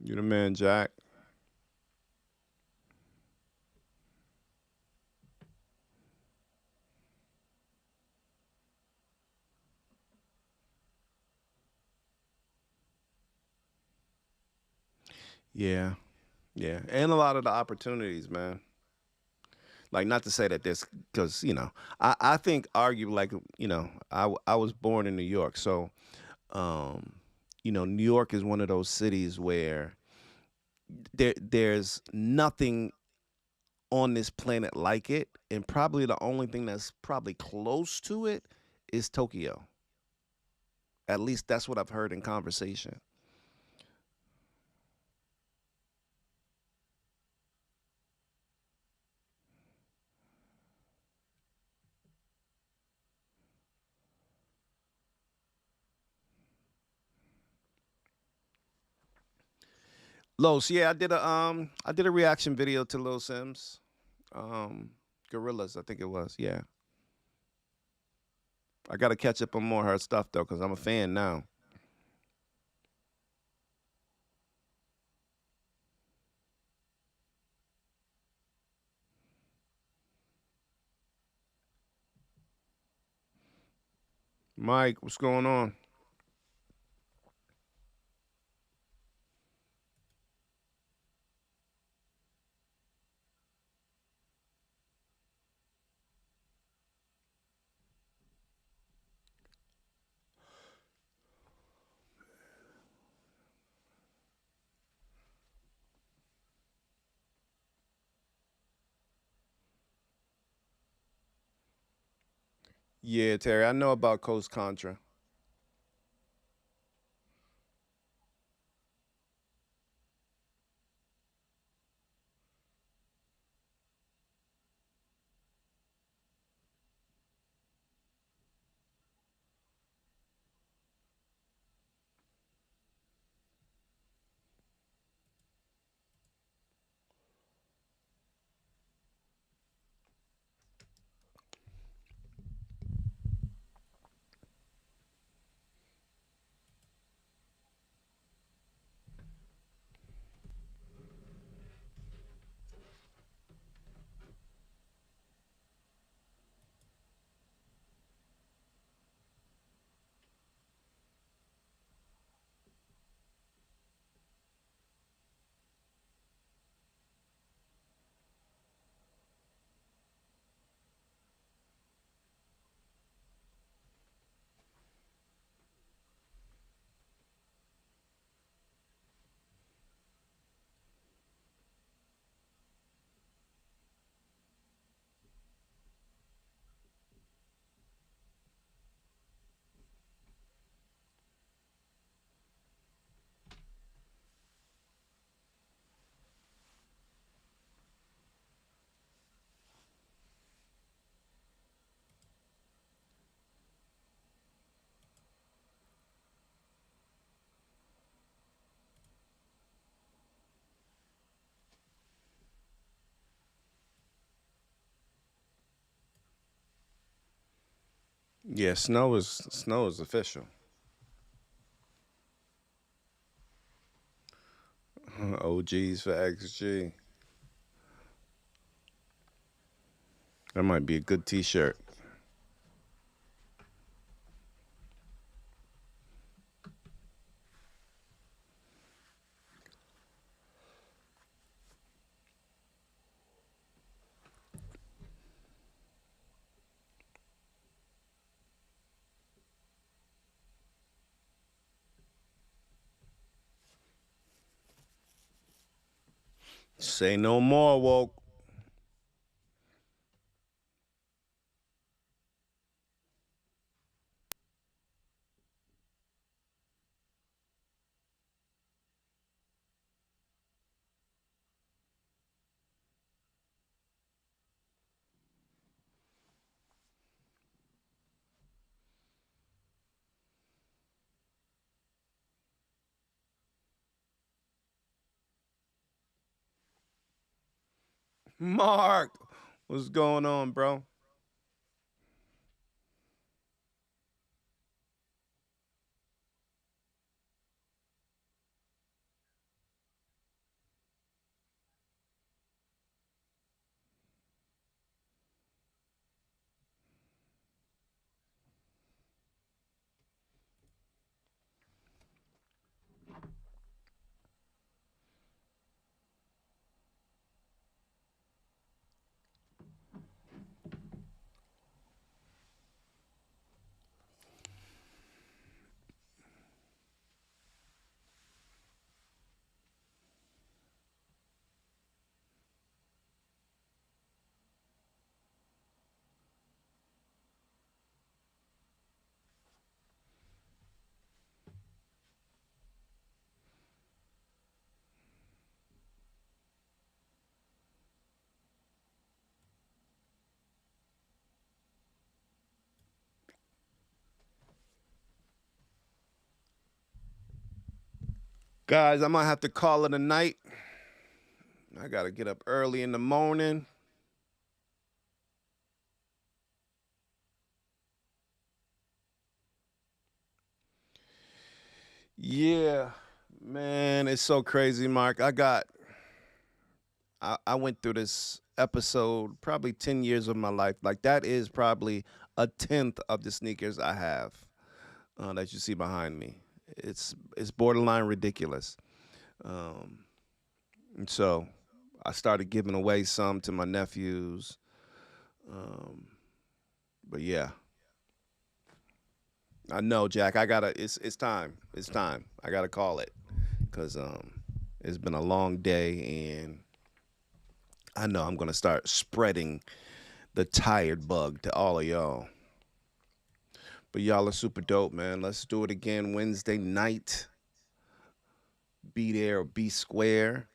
You the man, Jack. Yeah, yeah, and a lot of the opportunities, man. Like not to say that this, because I think argue like I was born in New York, so New York is one of those cities where there's nothing on this planet like it, and probably the only thing that's probably close to it is Tokyo. At least that's what I've heard in conversation. Los, yeah, I did a reaction video to Lil Sims. Gorillas, I think it was. Yeah. I got to catch up on more of her stuff though, because I'm a fan now. Mike, what's going on? Yeah, Terry, I know about Coast Contra. Yeah, snow is official. OGs for XG. That might be a good T-shirt. Say no more, woke. Mark, what's going on, bro? Guys, I might have to call it a night. I gotta get up early in the morning. Yeah, man, it's so crazy, Mark. I went through this episode probably 10 years of my life. Like that is probably a tenth of the sneakers I have that you see behind me. It's borderline ridiculous. And so I started giving away some to my nephews. But yeah, I know, Jack. I gotta. It's time. It's time. I gotta call it because it's been a long day, and I know I'm gonna start spreading the tired bug to all of y'all. But y'all are super dope, man. Let's do it again Wednesday night. Be there or be square.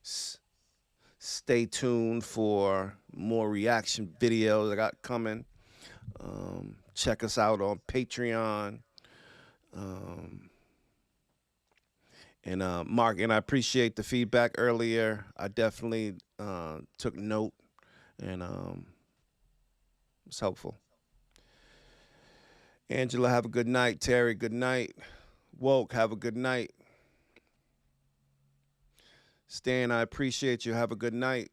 Stay tuned for more reaction videos I got coming. Check us out on Patreon. And Mark, and I appreciate the feedback earlier. I definitely took note, and it's helpful. Angela, have a good night. Terry, good night. Woke, have a good night. Stan, I appreciate you. Have a good night.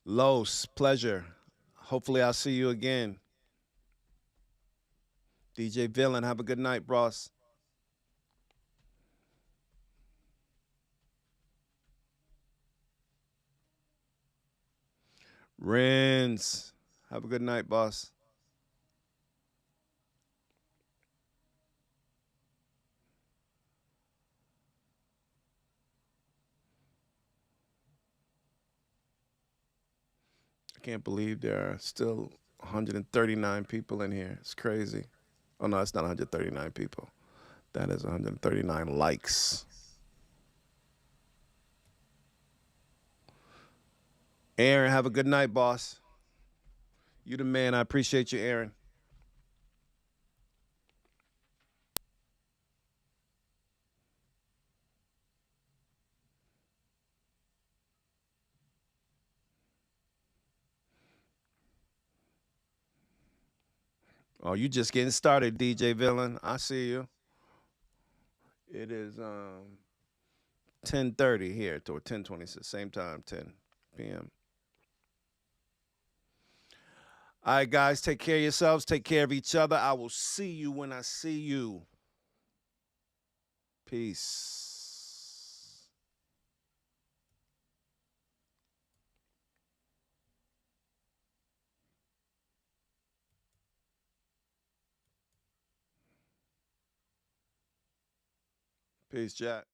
Los, pleasure. Hopefully, I'll see you again. DJ Villain, have a good night, boss. Renz, have a good night, boss. I can't believe there are still 139 people in here. It's crazy. Oh, no, it's not 139 people. That is 139 likes. Aaron, have a good night, boss. You the man. I appreciate you, Aaron. Oh, you just getting started, DJ Villain. I see you. It is 10:30 here to 10:26, same time, 10 p.m. All right, guys, take care of yourselves. Take care of each other. I will see you when I see you. Peace. Peace, Jack.